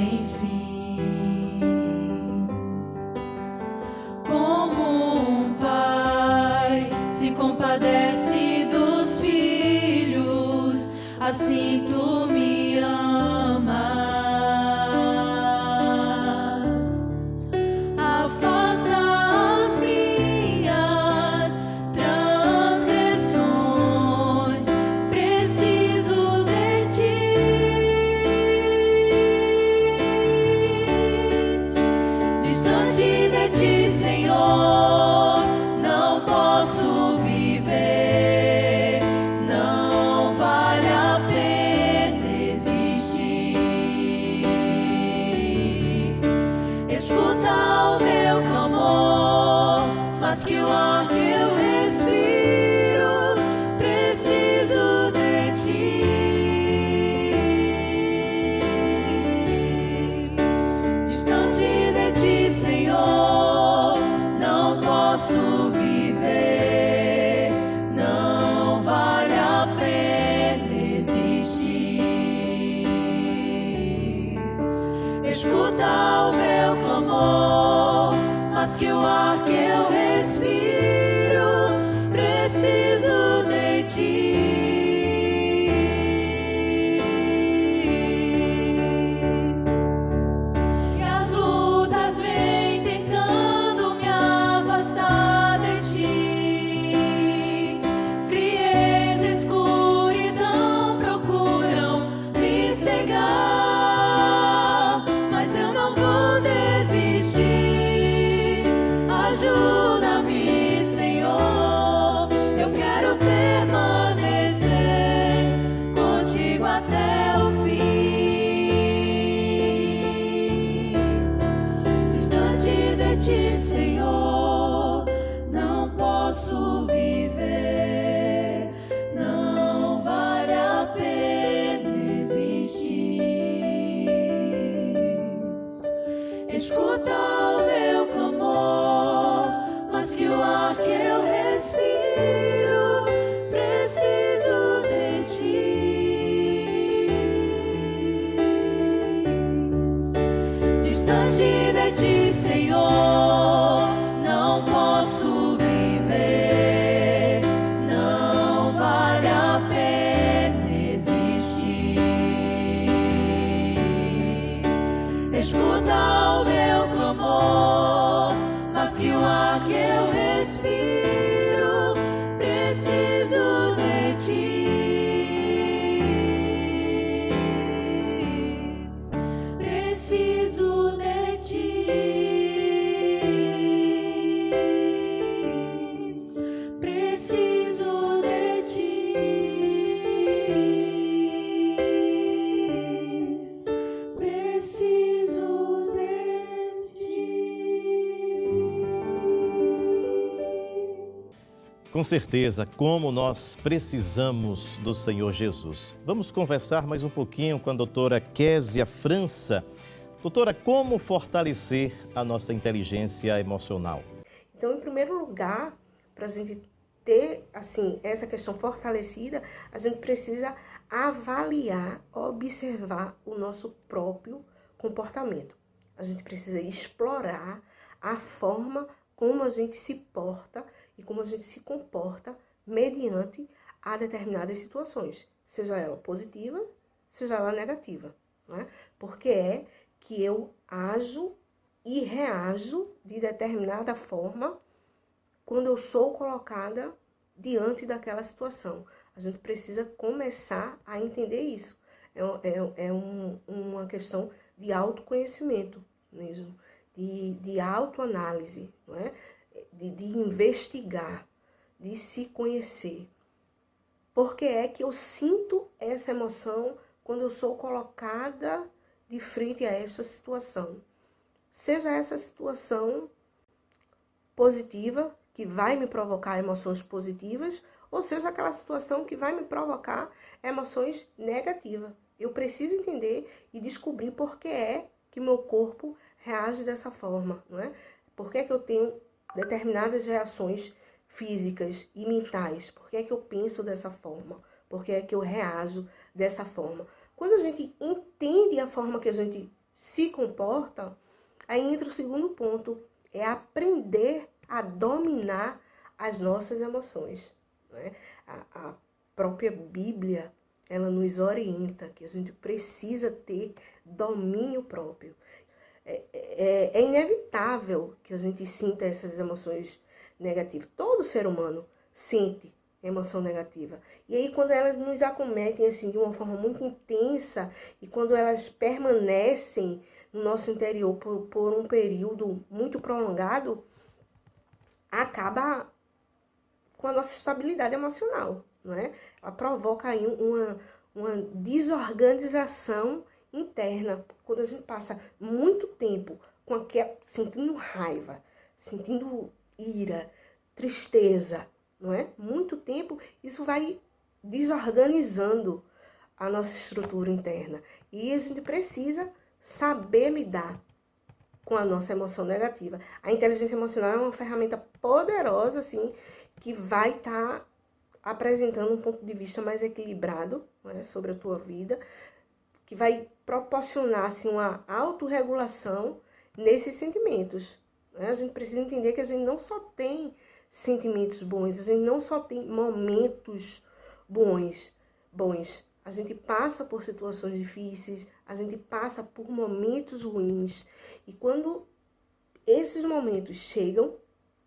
sem fim. Como um pai se compadece dos filhos, assim tu me amas. Afasta as minhas transgressões, preciso de ti. Distante de ti, Senhor, não posso viver, não vale a pena existir. Escuta o meu clamor, mas que o ar que eu respiro, preciso de ti. Distante de ti, Senhor, não posso viver, não vale a pena existir. Escuta o meu clamor, mas que o ar que eu respiro, preciso de ti. E as lutas vêm tentando me afastar de ti. Frieza e escuridão procuram me cegar, mas eu não vou desistir. Ajuda-me, Senhor, eu quero permanecer contigo até o fim. Distante de ti, Senhor, não posso viver, não vale a pena existir. Escuta o meu clamor, mas que o ar que eu respiro, preciso de ti. Distante de ti, Senhor, não posso viver, não vale a pena existir. Escuta o meu clamor, mas que o ar que eu respiro, preciso de ti. Preciso de ti. Preciso de ti. Preciso de ti. Com certeza, como nós precisamos do Senhor Jesus. Vamos conversar mais um pouquinho com a doutora Késia França. Doutora, como fortalecer a nossa inteligência emocional? Então, em primeiro lugar, para a gente ter assim essa questão fortalecida, a gente precisa avaliar, observar o nosso próprio comportamento. A gente precisa explorar a forma como a gente se porta e como a gente se comporta mediante a determinadas situações, seja ela positiva, seja ela negativa, não é? Porque é que eu ajo e reajo de determinada forma quando eu sou colocada diante daquela situação. A gente precisa começar a entender isso. Uma questão de autoconhecimento mesmo, de autoanálise, não é? De investigar, de se conhecer. Porque é que eu sinto essa emoção quando eu sou colocada de frente a essa situação. Seja essa situação positiva, que vai me provocar emoções positivas, ou seja aquela situação que vai me provocar emoções negativas. Eu preciso entender e descobrir por que é que meu corpo reage dessa forma, não é? Por que é que eu tenho determinadas reações físicas e mentais? Por que é que eu penso dessa forma? Por que é que eu reajo dessa forma? Quando a gente entende a forma que a gente se comporta, aí entra o segundo ponto, é aprender a dominar as nossas emoções, né? A própria Bíblia, ela nos orienta que a gente precisa ter domínio próprio. É inevitável que a gente sinta essas emoções negativas. Todo ser humano sente emoção negativa. E aí, quando elas nos acometem assim, de uma forma muito intensa, e quando elas permanecem no nosso interior por um período muito prolongado, acaba com a nossa estabilidade emocional, não é? Ela provoca aí uma desorganização interna. Quando a gente passa muito tempo sentindo raiva, sentindo ira, tristeza, não é? Muito tempo, isso vai desorganizando a nossa estrutura interna. E a gente precisa saber lidar com a nossa emoção negativa. A inteligência emocional é uma ferramenta poderosa, assim, que vai estar apresentando um ponto de vista mais equilibrado, né, sobre a tua vida, que vai proporcionar assim, uma autorregulação nesses sentimentos. Né? A gente precisa entender que a gente não só tem sentimentos bons, a gente não só tem momentos bons. A gente passa por situações difíceis, a gente passa por momentos ruins. E quando esses momentos chegam,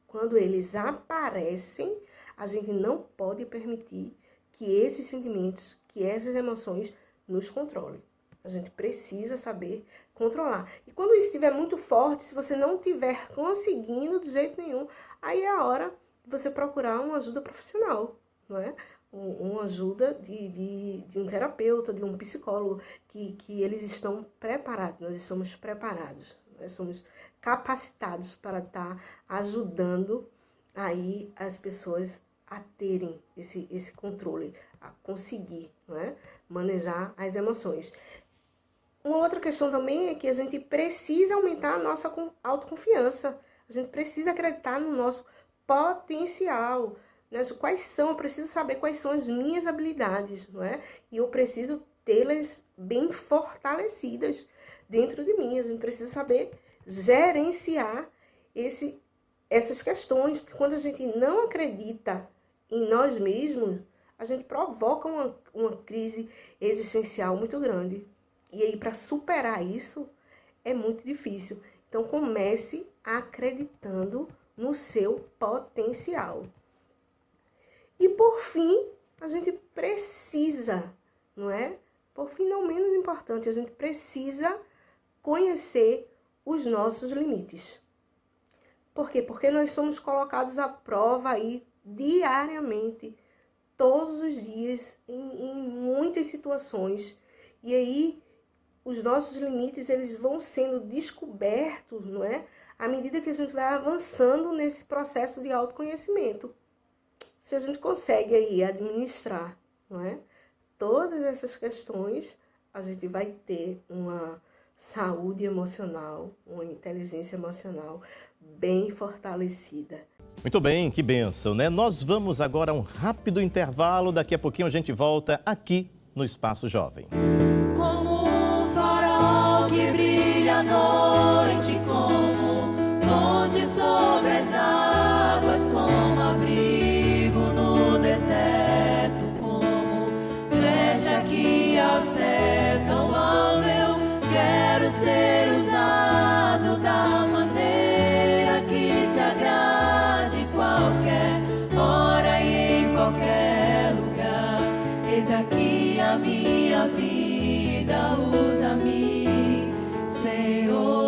quando eles aparecem, a gente não pode permitir que esses sentimentos, que essas emoções nos controlem. A gente precisa saber controlar. E quando isso estiver muito forte, se você não estiver conseguindo de jeito nenhum, aí é a hora de você procurar uma ajuda profissional, não é? Uma ajuda de um terapeuta, de um psicólogo, que eles estão preparados, nós estamos preparados, nós somos capacitados para estar ajudando aí as pessoas a terem esse controle, a conseguir, não é? Manejar as emoções. Uma outra questão também é que a gente precisa aumentar a nossa autoconfiança, a gente precisa acreditar no nosso potencial, né? Eu preciso saber quais são as minhas habilidades, não é? E eu preciso tê-las bem fortalecidas dentro de mim, a gente precisa saber gerenciar essas questões, porque quando a gente não acredita em nós mesmos, a gente provoca uma crise existencial muito grande. E aí, para superar isso, é muito difícil. Então, comece acreditando no seu potencial. E, por fim, a gente precisa, não é? Por fim, não menos importante, a gente precisa conhecer os nossos limites. Por quê? Porque nós somos colocados à prova aí diariamente, todos os dias, em muitas situações. E aí, os nossos limites, eles vão sendo descobertos, não é? À medida que a gente vai avançando nesse processo de autoconhecimento. Se a gente consegue aí administrar, não é? Todas essas questões, a gente vai ter uma saúde emocional, uma inteligência emocional bem fortalecida. Muito bem, que bênção, né? Nós vamos agora a um rápido intervalo, daqui a pouquinho a gente volta aqui no Espaço Jovem. Como um farol que brilha à noite, como ponte sobre as águas, como abrigo no deserto, como flecha que ao céu tão alto eu quero ser usado da maneira que te agrade, qualquer hora e em qualquer lugar. Eis aqui a minha vida, usa-me, Senhor.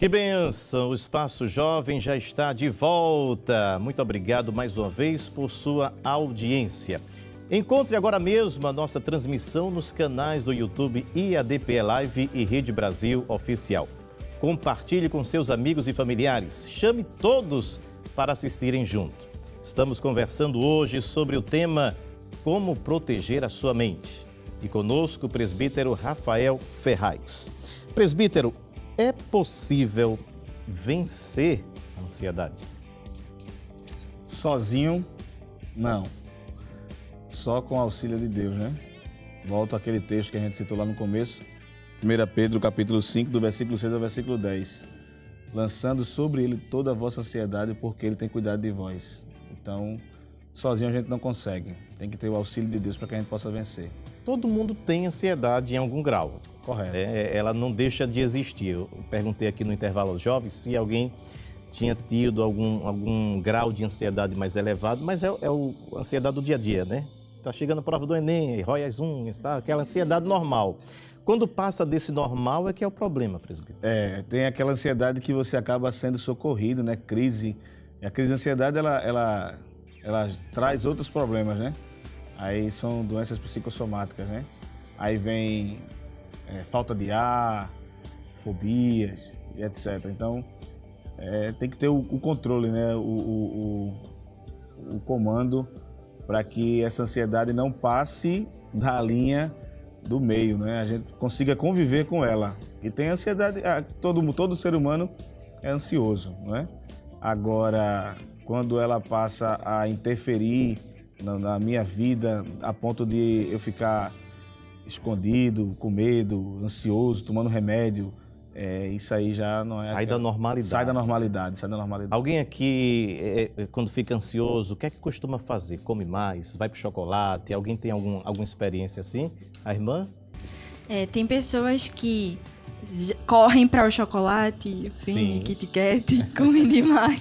Que bênção! O Espaço Jovem já está de volta. Muito obrigado mais uma vez por sua audiência. Encontre agora mesmo a nossa transmissão nos canais do YouTube IADPE Live e Rede Brasil Oficial. Compartilhe com seus amigos e familiares. Chame todos para assistirem junto. Estamos conversando hoje sobre o tema Como proteger a sua mente. E conosco o presbítero Rafael Ferraz. Presbítero, é possível vencer a ansiedade? Sozinho, não. Só com o auxílio de Deus, né? Volto àquele texto que a gente citou lá no começo. 1 Pedro, capítulo 5, do versículo 6 ao versículo 10. Lançando sobre ele toda a vossa ansiedade, porque ele tem cuidado de vós. Então, sozinho a gente não consegue. Tem que ter o auxílio de Deus para que a gente possa vencer. Todo mundo tem ansiedade em algum grau. Correto. Ela não deixa de existir. Eu perguntei aqui no intervalo aos jovens se alguém tinha tido algum grau de ansiedade mais elevado, mas é a ansiedade do dia a dia, né? Está chegando a prova do Enem, rói as unhas, tá? Aquela ansiedade normal. Quando passa desse normal é que é o problema, presbítero. Tem aquela ansiedade que você acaba sendo socorrido, né? Crise. E a crise de ansiedade, ela traz outros problemas, né? Aí são doenças psicossomáticas, né? Aí vem falta de ar, fobias e etc. Então, tem que ter o controle, né? O comando para que essa ansiedade não passe da linha do meio, né? A gente consiga conviver com ela. E tem ansiedade, todo ser humano é ansioso, não é? Agora, quando ela passa a interferir na minha vida a ponto de eu ficar escondido, com medo, ansioso, tomando remédio, isso aí já não é... Sai da normalidade. Sai da normalidade. Alguém aqui, quando fica ansioso, o que é que costuma fazer? Come mais? Vai pro chocolate? Alguém tem alguma experiência assim? A irmã? Tem pessoas que correm para o chocolate, Fini, Kit Kat, comem demais.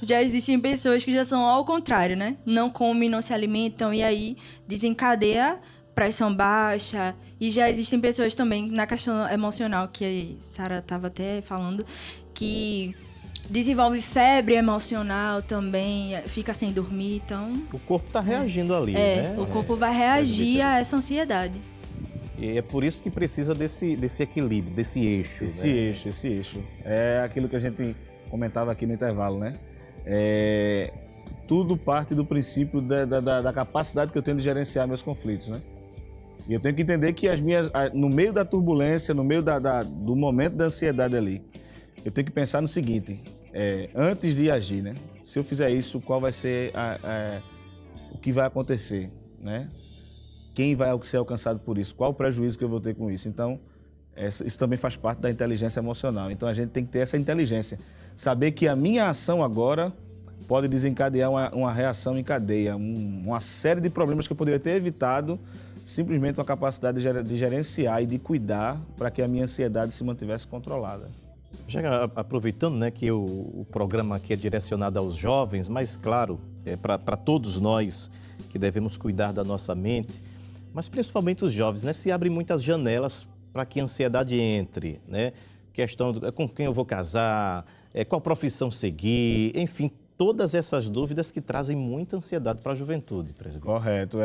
Já existem pessoas que já são ao contrário, né? Não comem, não se alimentam e aí desencadeia pressão baixa. E já existem pessoas também na questão emocional, que a Sara estava até falando, que desenvolve febre emocional também, fica sem dormir, então... O corpo está reagindo ali, né? O corpo vai reagir a essa ansiedade. E é por isso que precisa desse equilíbrio, desse eixo. Esse eixo. É aquilo que a gente comentava aqui no intervalo, né? Tudo parte do princípio da capacidade que eu tenho de gerenciar meus conflitos, né? E eu tenho que entender que no meio da turbulência, no meio do momento da ansiedade ali, eu tenho que pensar no seguinte, antes de agir, né? Se eu fizer isso, qual vai ser o que vai acontecer, né? Quem vai ser alcançado por isso? Qual o prejuízo que eu vou ter com isso? Então, isso também faz parte da inteligência emocional. Então, a gente tem que ter essa inteligência. Saber que a minha ação agora pode desencadear uma reação em cadeia, uma série de problemas que eu poderia ter evitado, simplesmente uma capacidade de gerenciar e de cuidar para que a minha ansiedade se mantivesse controlada. Já aproveitando, né, que o programa aqui é direcionado aos jovens, mas claro, para todos nós que devemos cuidar da nossa mente, mas principalmente os jovens, né, se abrem muitas janelas para que a ansiedade entre, né? Questão com quem eu vou casar, qual profissão seguir, enfim, todas essas dúvidas que trazem muita ansiedade para a juventude, presbítero. Correto.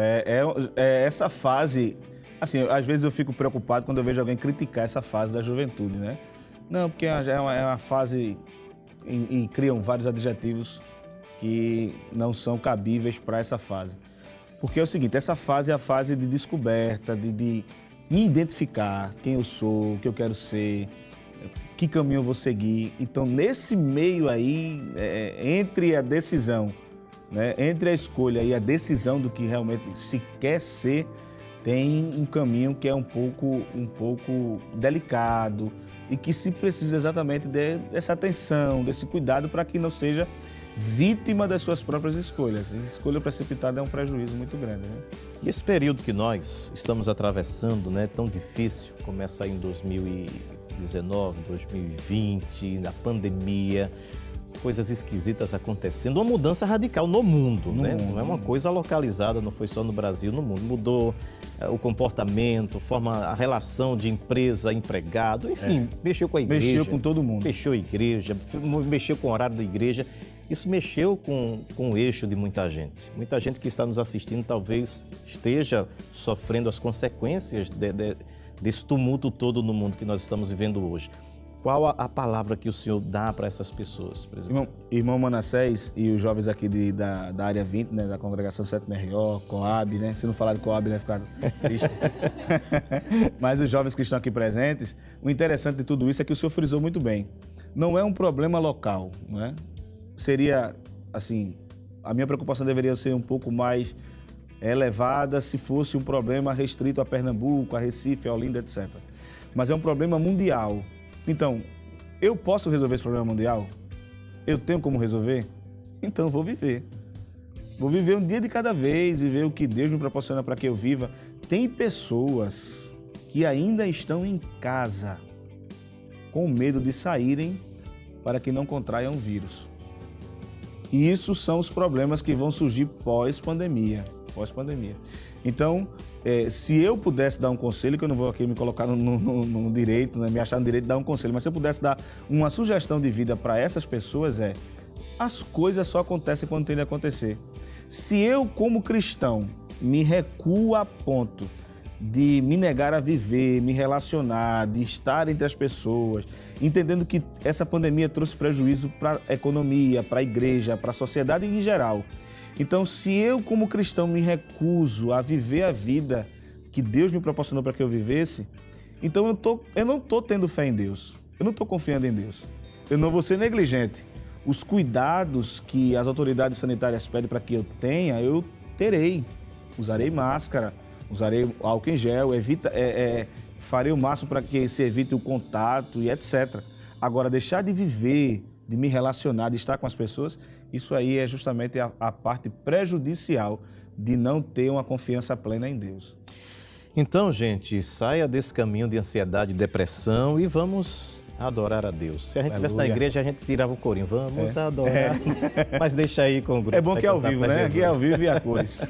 Essa fase, assim, às vezes eu fico preocupado quando eu vejo alguém criticar essa fase da juventude, né? Não, porque é uma fase e criam vários adjetivos que não são cabíveis para essa fase. Porque é o seguinte, essa fase é a fase de descoberta, de me identificar quem eu sou, o que eu quero ser, que caminho eu vou seguir. Então, nesse meio aí, entre a decisão, né, entre a escolha e a decisão do que realmente se quer ser, tem um caminho que é um pouco delicado e que se precisa exatamente dessa atenção, desse cuidado para que não seja vítima das suas próprias escolhas. A escolha precipitada é um prejuízo muito grande, né? E esse período que nós estamos atravessando, né, tão difícil, começa em 2019, 2020, na pandemia, coisas esquisitas acontecendo, uma mudança radical no mundo, né? Não é uma coisa localizada, não foi só no Brasil, no mundo. Mudou o comportamento, a relação de empresa, empregado, enfim, mexeu com a igreja. Mexeu com todo mundo. Fechou a igreja, mexeu com o horário da igreja. Isso mexeu com o eixo de muita gente. Muita gente que está nos assistindo talvez esteja sofrendo as consequências desse tumulto todo no mundo que nós estamos vivendo hoje. Qual a palavra que o Senhor dá para essas pessoas, presidente? Irmão Manassés e os jovens aqui da área 20, né, da congregação 7MRO, Coab, né? Se não falar de Coab, né, ficar triste. Mas os jovens que estão aqui presentes, o interessante de tudo isso é que o Senhor frisou muito bem. Não é um problema local, não é? Seria, assim, a minha preocupação deveria ser um pouco mais elevada se fosse um problema restrito a Pernambuco, a Recife, a Olinda, etc. Mas é um problema mundial. Então, eu posso resolver esse problema mundial? Eu tenho como resolver? Então, vou viver. Vou viver um dia de cada vez e ver o que Deus me proporciona para que eu viva. Tem pessoas que ainda estão em casa com medo de saírem para que não contraiam o vírus. E isso são os problemas que vão surgir pós-pandemia. Então, se eu pudesse dar um conselho, que eu não vou aqui me colocar no direito, né, me achar no direito de dar um conselho, mas se eu pudesse dar uma sugestão de vida para essas pessoas as coisas só acontecem quando tem de acontecer. Se eu, como cristão, me recuo a ponto de me negar a viver, me relacionar, de estar entre as pessoas, entendendo que essa pandemia trouxe prejuízo para a economia, para a igreja, para a sociedade em geral. Então, se eu, como cristão, me recuso a viver a vida que Deus me proporcionou para que eu vivesse, então eu não estou tendo fé em Deus, eu não estou confiando em Deus, eu não vou ser negligente. Os cuidados que as autoridades sanitárias pedem para que eu tenha, eu terei. Usarei máscara, usarei álcool em gel, farei o máximo para que se evite o contato e etc. Agora, deixar de viver, de me relacionar, de estar com as pessoas, isso aí é justamente a parte prejudicial de não ter uma confiança plena em Deus. Então, gente, saia desse caminho de ansiedade e depressão e vamos adorar a Deus. Se a gente estivesse na igreja, a gente tirava o corinho. Vamos adorar. Mas deixa aí com o grupo. É bom que é ao vivo, né? Aqui é ao vivo e a cores.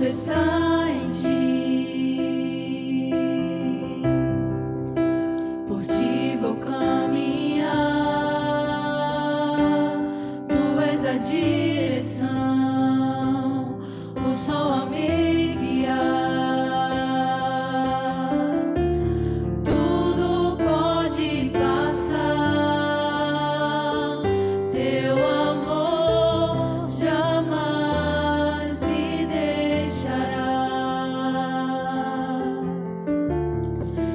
Está em ti, por ti vou caminhar, tu és a direção, o sol a me guiar, tudo pode passar, teu amor jamais me deixará.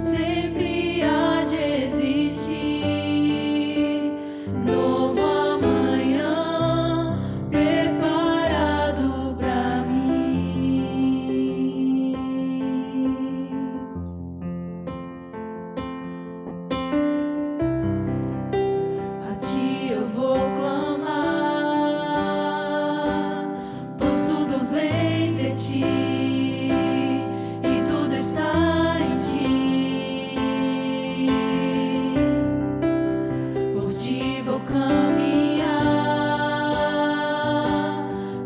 Sempre há de existir novo amanhã preparado para mim. A ti eu vou clamar, pois tudo vem de ti e tudo está em ti. Por ti vou caminhar,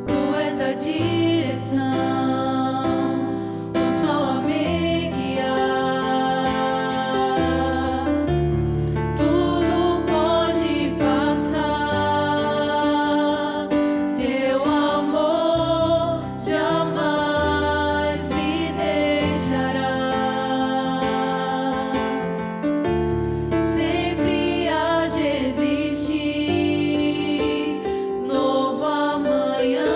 tu és a direção, o sol a me guiar. Tudo pode passar, teu amor jamais me deixará. Sempre há de existir novo amanhã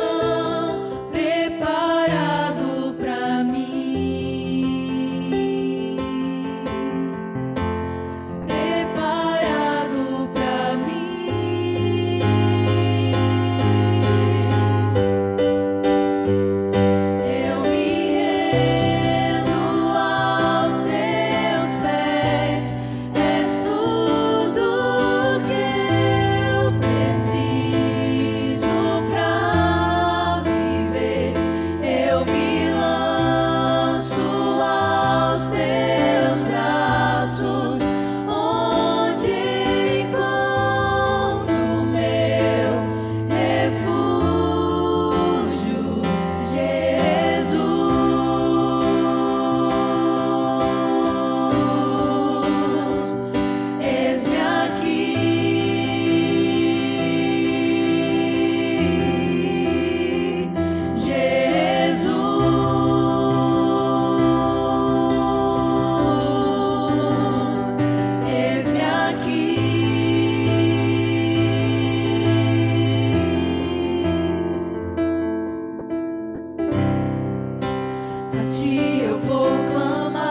ti eu vou clamar,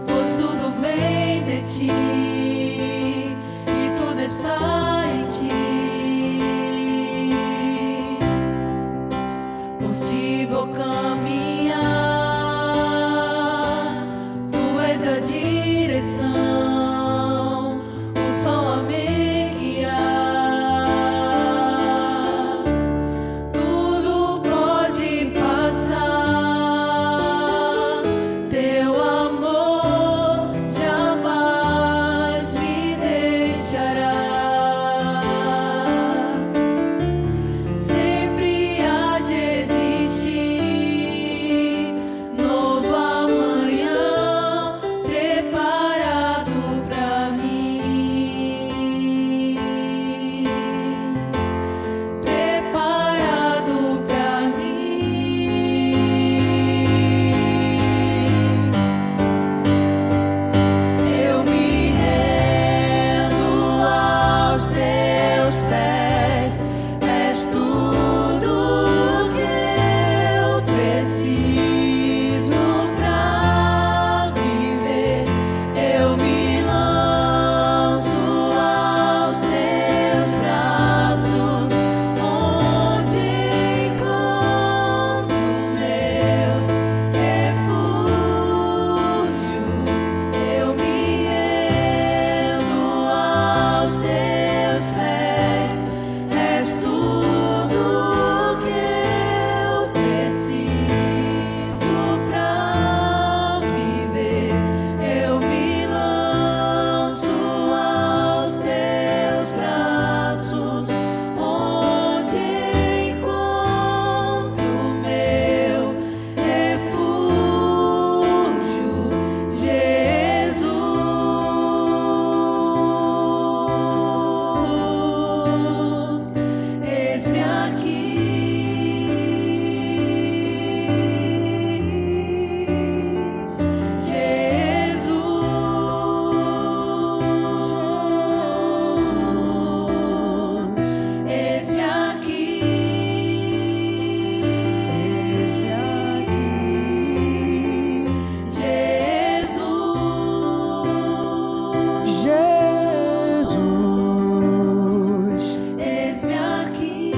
pois tudo vem de ti e tudo está em ti. Por ti vou caminhar, tu és a direção, o sol a me guiar. Tudo pode passar, teu amor jamais me deixará. Sempre há de existir novo amanhã preparado pra mim, preparado pra mim. Eu me rendo aos teus pés, és tudo que eu preciso pra viver. Eu me lanço aos teus braços, onde encontro meu refúgio. Eu me rendo aos teus pés, és tudo que eu preciso pra viver. Eu me lanço aos teus braços, onde encontro meu refúgio, Jesus. Eis-me aqui, Jesus. Eis-me aqui, Jesus. Eis-me aqui,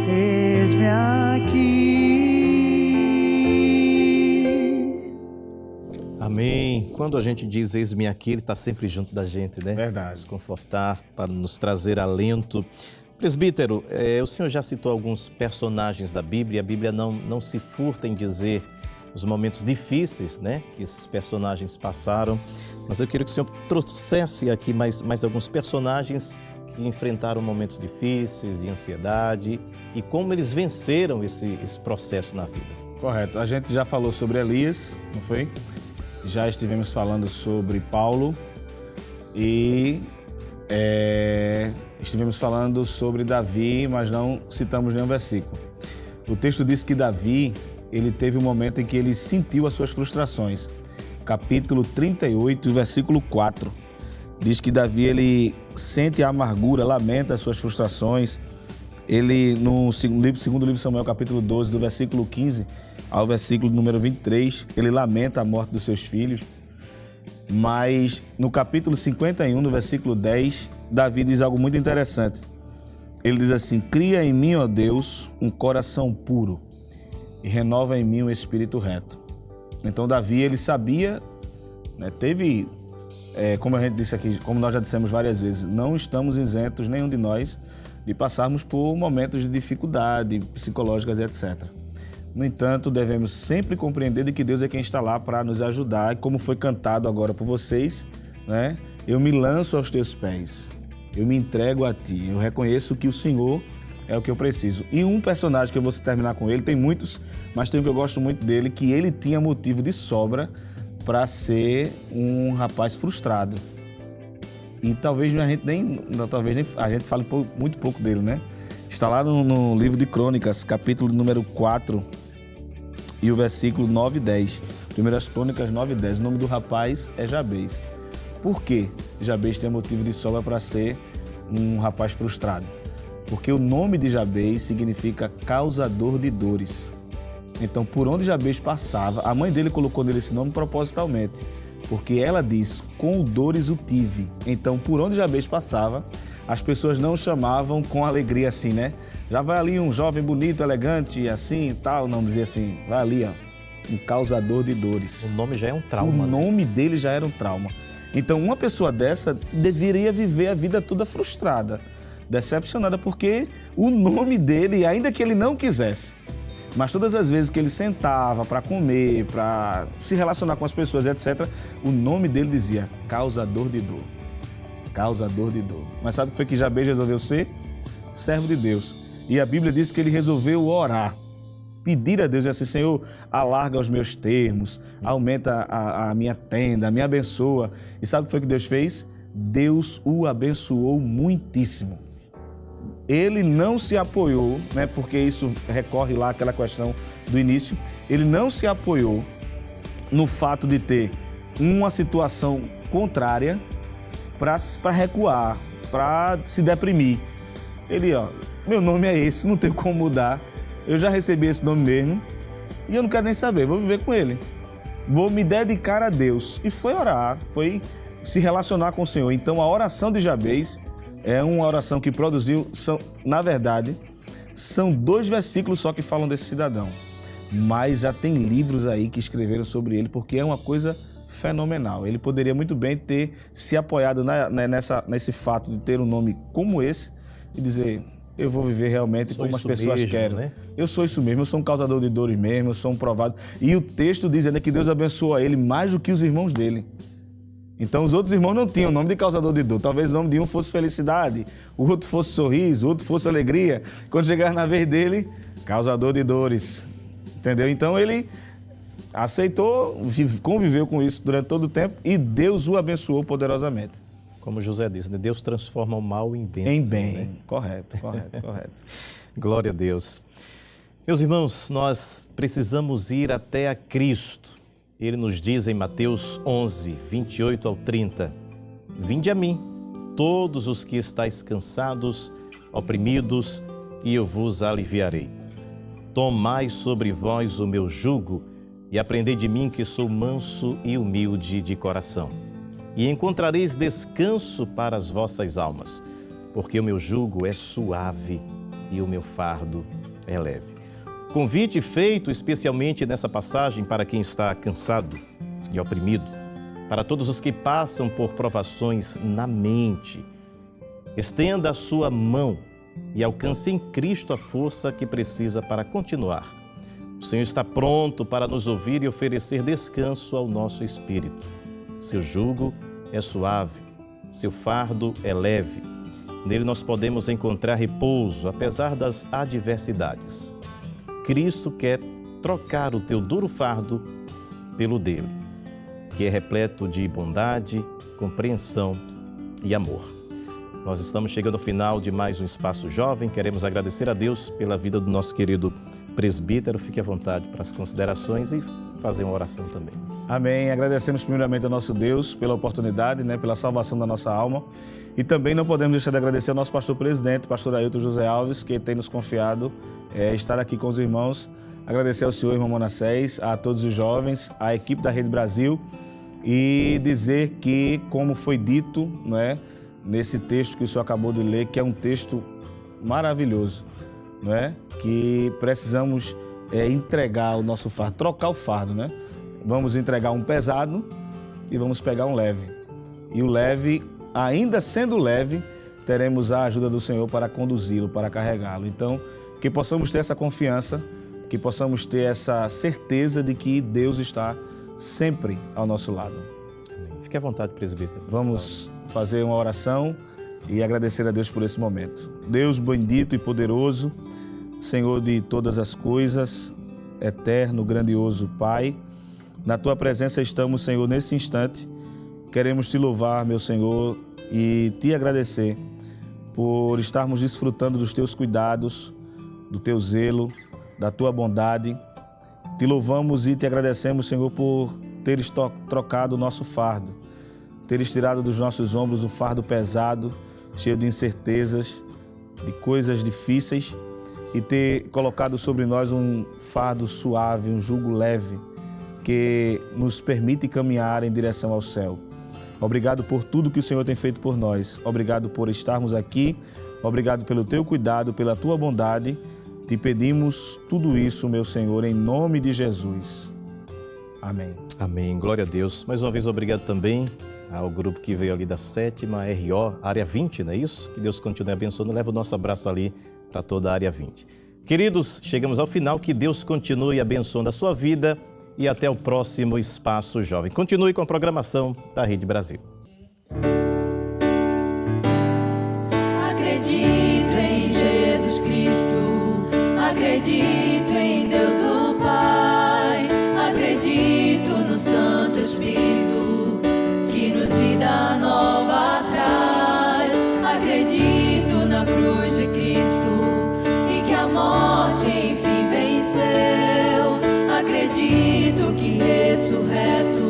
Eis-me aqui. Amém. Quando a gente diz eis-me aqui, Ele está sempre junto da gente, né? Verdade. Nos confortar, para nos trazer alento. Presbítero, o senhor já citou alguns personagens da Bíblia. A Bíblia não se furta em dizer os momentos difíceis, né, que esses personagens passaram. Mas eu queria que o senhor trouxesse aqui mais alguns personagens que enfrentaram momentos difíceis, de ansiedade, e como eles venceram esse processo na vida. Correto. A gente já falou sobre Elias, não foi? Já estivemos falando sobre Paulo e estivemos falando sobre Davi, mas não citamos nenhum versículo. O texto diz que Davi, ele teve um momento em que ele sentiu as suas frustrações. Capítulo 38, versículo 4. Diz que Davi, ele sente a amargura, lamenta as suas frustrações. Ele, no segundo livro de Samuel, capítulo 12, do versículo 15 ao versículo número 23, ele lamenta a morte dos seus filhos. Mas no capítulo 51, no versículo 10, Davi diz algo muito interessante. Ele diz assim: cria em mim, ó Deus, um coração puro e renova em mim um espírito reto. Então Davi, ele sabia, né, teve, como a gente disse aqui, como nós já dissemos várias vezes, não estamos isentos, nenhum de nós, de passarmos por momentos de dificuldade psicológicas e etc. No entanto, devemos sempre compreender de que Deus é quem está lá para nos ajudar, e como foi cantado agora por vocês, né? Eu me lanço aos teus pés, eu me entrego a ti, eu reconheço que o Senhor é o que eu preciso. E um personagem que eu vou terminar com ele, tem muitos, mas tem um que eu gosto muito dele, que ele tinha motivo de sobra para ser um rapaz frustrado. E talvez a gente fale muito pouco dele, né? Está lá no livro de Crônicas, capítulo número 4 e o versículo 9 e 10. Primeiras Crônicas 9 e 10. O nome do rapaz é Jabez. Por que Jabez tem motivo de sobra para ser um rapaz frustrado? Porque o nome de Jabez significa causador de dores. Então, por onde Jabez passava, a mãe dele colocou nele esse nome propositalmente, porque ela diz, com dores o tive. Então, por onde Jabez passava, as pessoas não o chamavam com alegria assim, né? Já vai ali um jovem bonito, elegante, assim e tal. Não, dizia assim, vai ali, ó, um causador de dores. O nome já é um trauma. O nome dele já era um trauma. Então, uma pessoa dessa deveria viver a vida toda frustrada, decepcionada, porque o nome dele, ainda que ele não quisesse, mas todas as vezes que ele sentava para comer, para se relacionar com as pessoas, etc., o nome dele dizia causador de dor. Causador de dor. Mas sabe o que foi que Jabez resolveu ser? Servo de Deus. E a Bíblia diz que ele resolveu orar. Pedir a Deus e assim, Senhor, alarga os meus termos, aumenta a minha tenda, me abençoa. E sabe o que foi que Deus fez? Deus o abençoou muitíssimo. Ele não se apoiou, né, porque isso recorre lá àquela questão do início, ele não se apoiou no fato de ter uma situação contrária para recuar, para se deprimir. Ele, ó, meu nome é esse, não tem como mudar, eu já recebi esse nome mesmo e eu não quero nem saber, vou viver com ele. Vou me dedicar a Deus. E foi orar, foi se relacionar com o Senhor. Então a oração de Jabez é uma oração que produziu, na verdade, são 2 versículos só que falam desse cidadão. Mas já tem livros aí que escreveram sobre ele, porque é uma coisa fenomenal. Ele poderia muito bem ter se apoiado nesse fato de ter um nome como esse e dizer, eu vou viver realmente como as pessoas mesmo, querem. Né? Eu sou isso mesmo, eu sou um causador de dores mesmo, eu sou um provado. E o texto diz ainda que Deus abençoa ele mais do que os irmãos dele. Então os outros irmãos não tinham o nome de causador de dor. Talvez o nome de um fosse felicidade, o outro fosse sorriso, o outro fosse alegria. Quando chegar na vez dele, causador de dores. Entendeu? Então ele aceitou, conviveu com isso durante todo o tempo e Deus o abençoou poderosamente. Como José disse, né? Deus transforma o mal em bênção. Em bem. Né? Correto. Glória a Deus. Meus irmãos, nós precisamos ir até a Cristo. Ele nos diz em Mateus 11, 28 ao 30, vinde a mim, todos os que estáis cansados, oprimidos, e eu vos aliviarei. Tomai sobre vós o meu jugo e aprendei de mim que sou manso e humilde de coração. E encontrareis descanso para as vossas almas, porque o meu jugo é suave e o meu fardo é leve. Convite feito especialmente nessa passagem para quem está cansado e oprimido, para todos os que passam por provações na mente. Estenda a sua mão e alcance em Cristo a força que precisa para continuar. O Senhor está pronto para nos ouvir e oferecer descanso ao nosso espírito. Seu jugo é suave, seu fardo é leve. Nele nós podemos encontrar repouso, apesar das adversidades. Cristo quer trocar o teu duro fardo pelo dele, que é repleto de bondade, compreensão e amor. Nós estamos chegando ao final de mais um Espaço Jovem. Queremos agradecer a Deus pela vida do nosso querido presbítero. Fique à vontade para as considerações e fazer uma oração também. Amém. Agradecemos primeiramente ao nosso Deus pela oportunidade, pela salvação da nossa alma. E também não podemos deixar de agradecer ao nosso pastor presidente, pastor Ailton José Alves, que tem nos confiado estar aqui com os irmãos. Agradecer ao senhor, irmão Manassés, a todos os jovens, à equipe da Rede Brasil e dizer que, como foi dito, nesse texto que o senhor acabou de ler, que é um texto maravilhoso, que precisamos entregar o nosso fardo, trocar o fardo, Vamos entregar um pesado e vamos pegar um leve. E o leve, ainda sendo leve, teremos a ajuda do Senhor para conduzi-lo, para carregá-lo. Então, que possamos ter essa confiança, que possamos ter essa certeza de que Deus está sempre ao nosso lado. Amém. Fique à vontade, presbítero. Vamos fazer uma oração e agradecer a Deus por esse momento. Deus bendito e poderoso, Senhor de todas as coisas, eterno, grandioso Pai, na Tua presença estamos, Senhor, nesse instante. Queremos Te louvar, meu Senhor, e Te agradecer por estarmos desfrutando dos Teus cuidados, do Teu zelo, da Tua bondade. Te louvamos e Te agradecemos, Senhor, por Teres trocado o nosso fardo, Teres tirado dos nossos ombros o fardo pesado, cheio de incertezas, de coisas difíceis e ter colocado sobre nós um fardo suave, um jugo leve, que nos permite caminhar em direção ao céu. Obrigado por tudo que o Senhor tem feito por nós. Obrigado por estarmos aqui. Obrigado pelo teu cuidado, pela tua bondade. Te pedimos tudo isso, meu Senhor, em nome de Jesus. Amém. Amém. Glória a Deus. Mais uma vez, obrigado também ao grupo que veio ali da 7ª RO, área 20, não é isso? Que Deus continue abençoando. Leva o nosso abraço ali para toda a área 20. Queridos, chegamos ao final. Que Deus continue abençoando a sua vida e até o próximo Espaço Jovem. Continue com a programação da Rede Brasil. Acredito em Jesus Cristo, acredito em Deus o Pai, acredito no Santo Espírito, que nos vida nova traz. Acredito na cruz de Cristo e que a morte enfim venceu. Acredito que ressurreto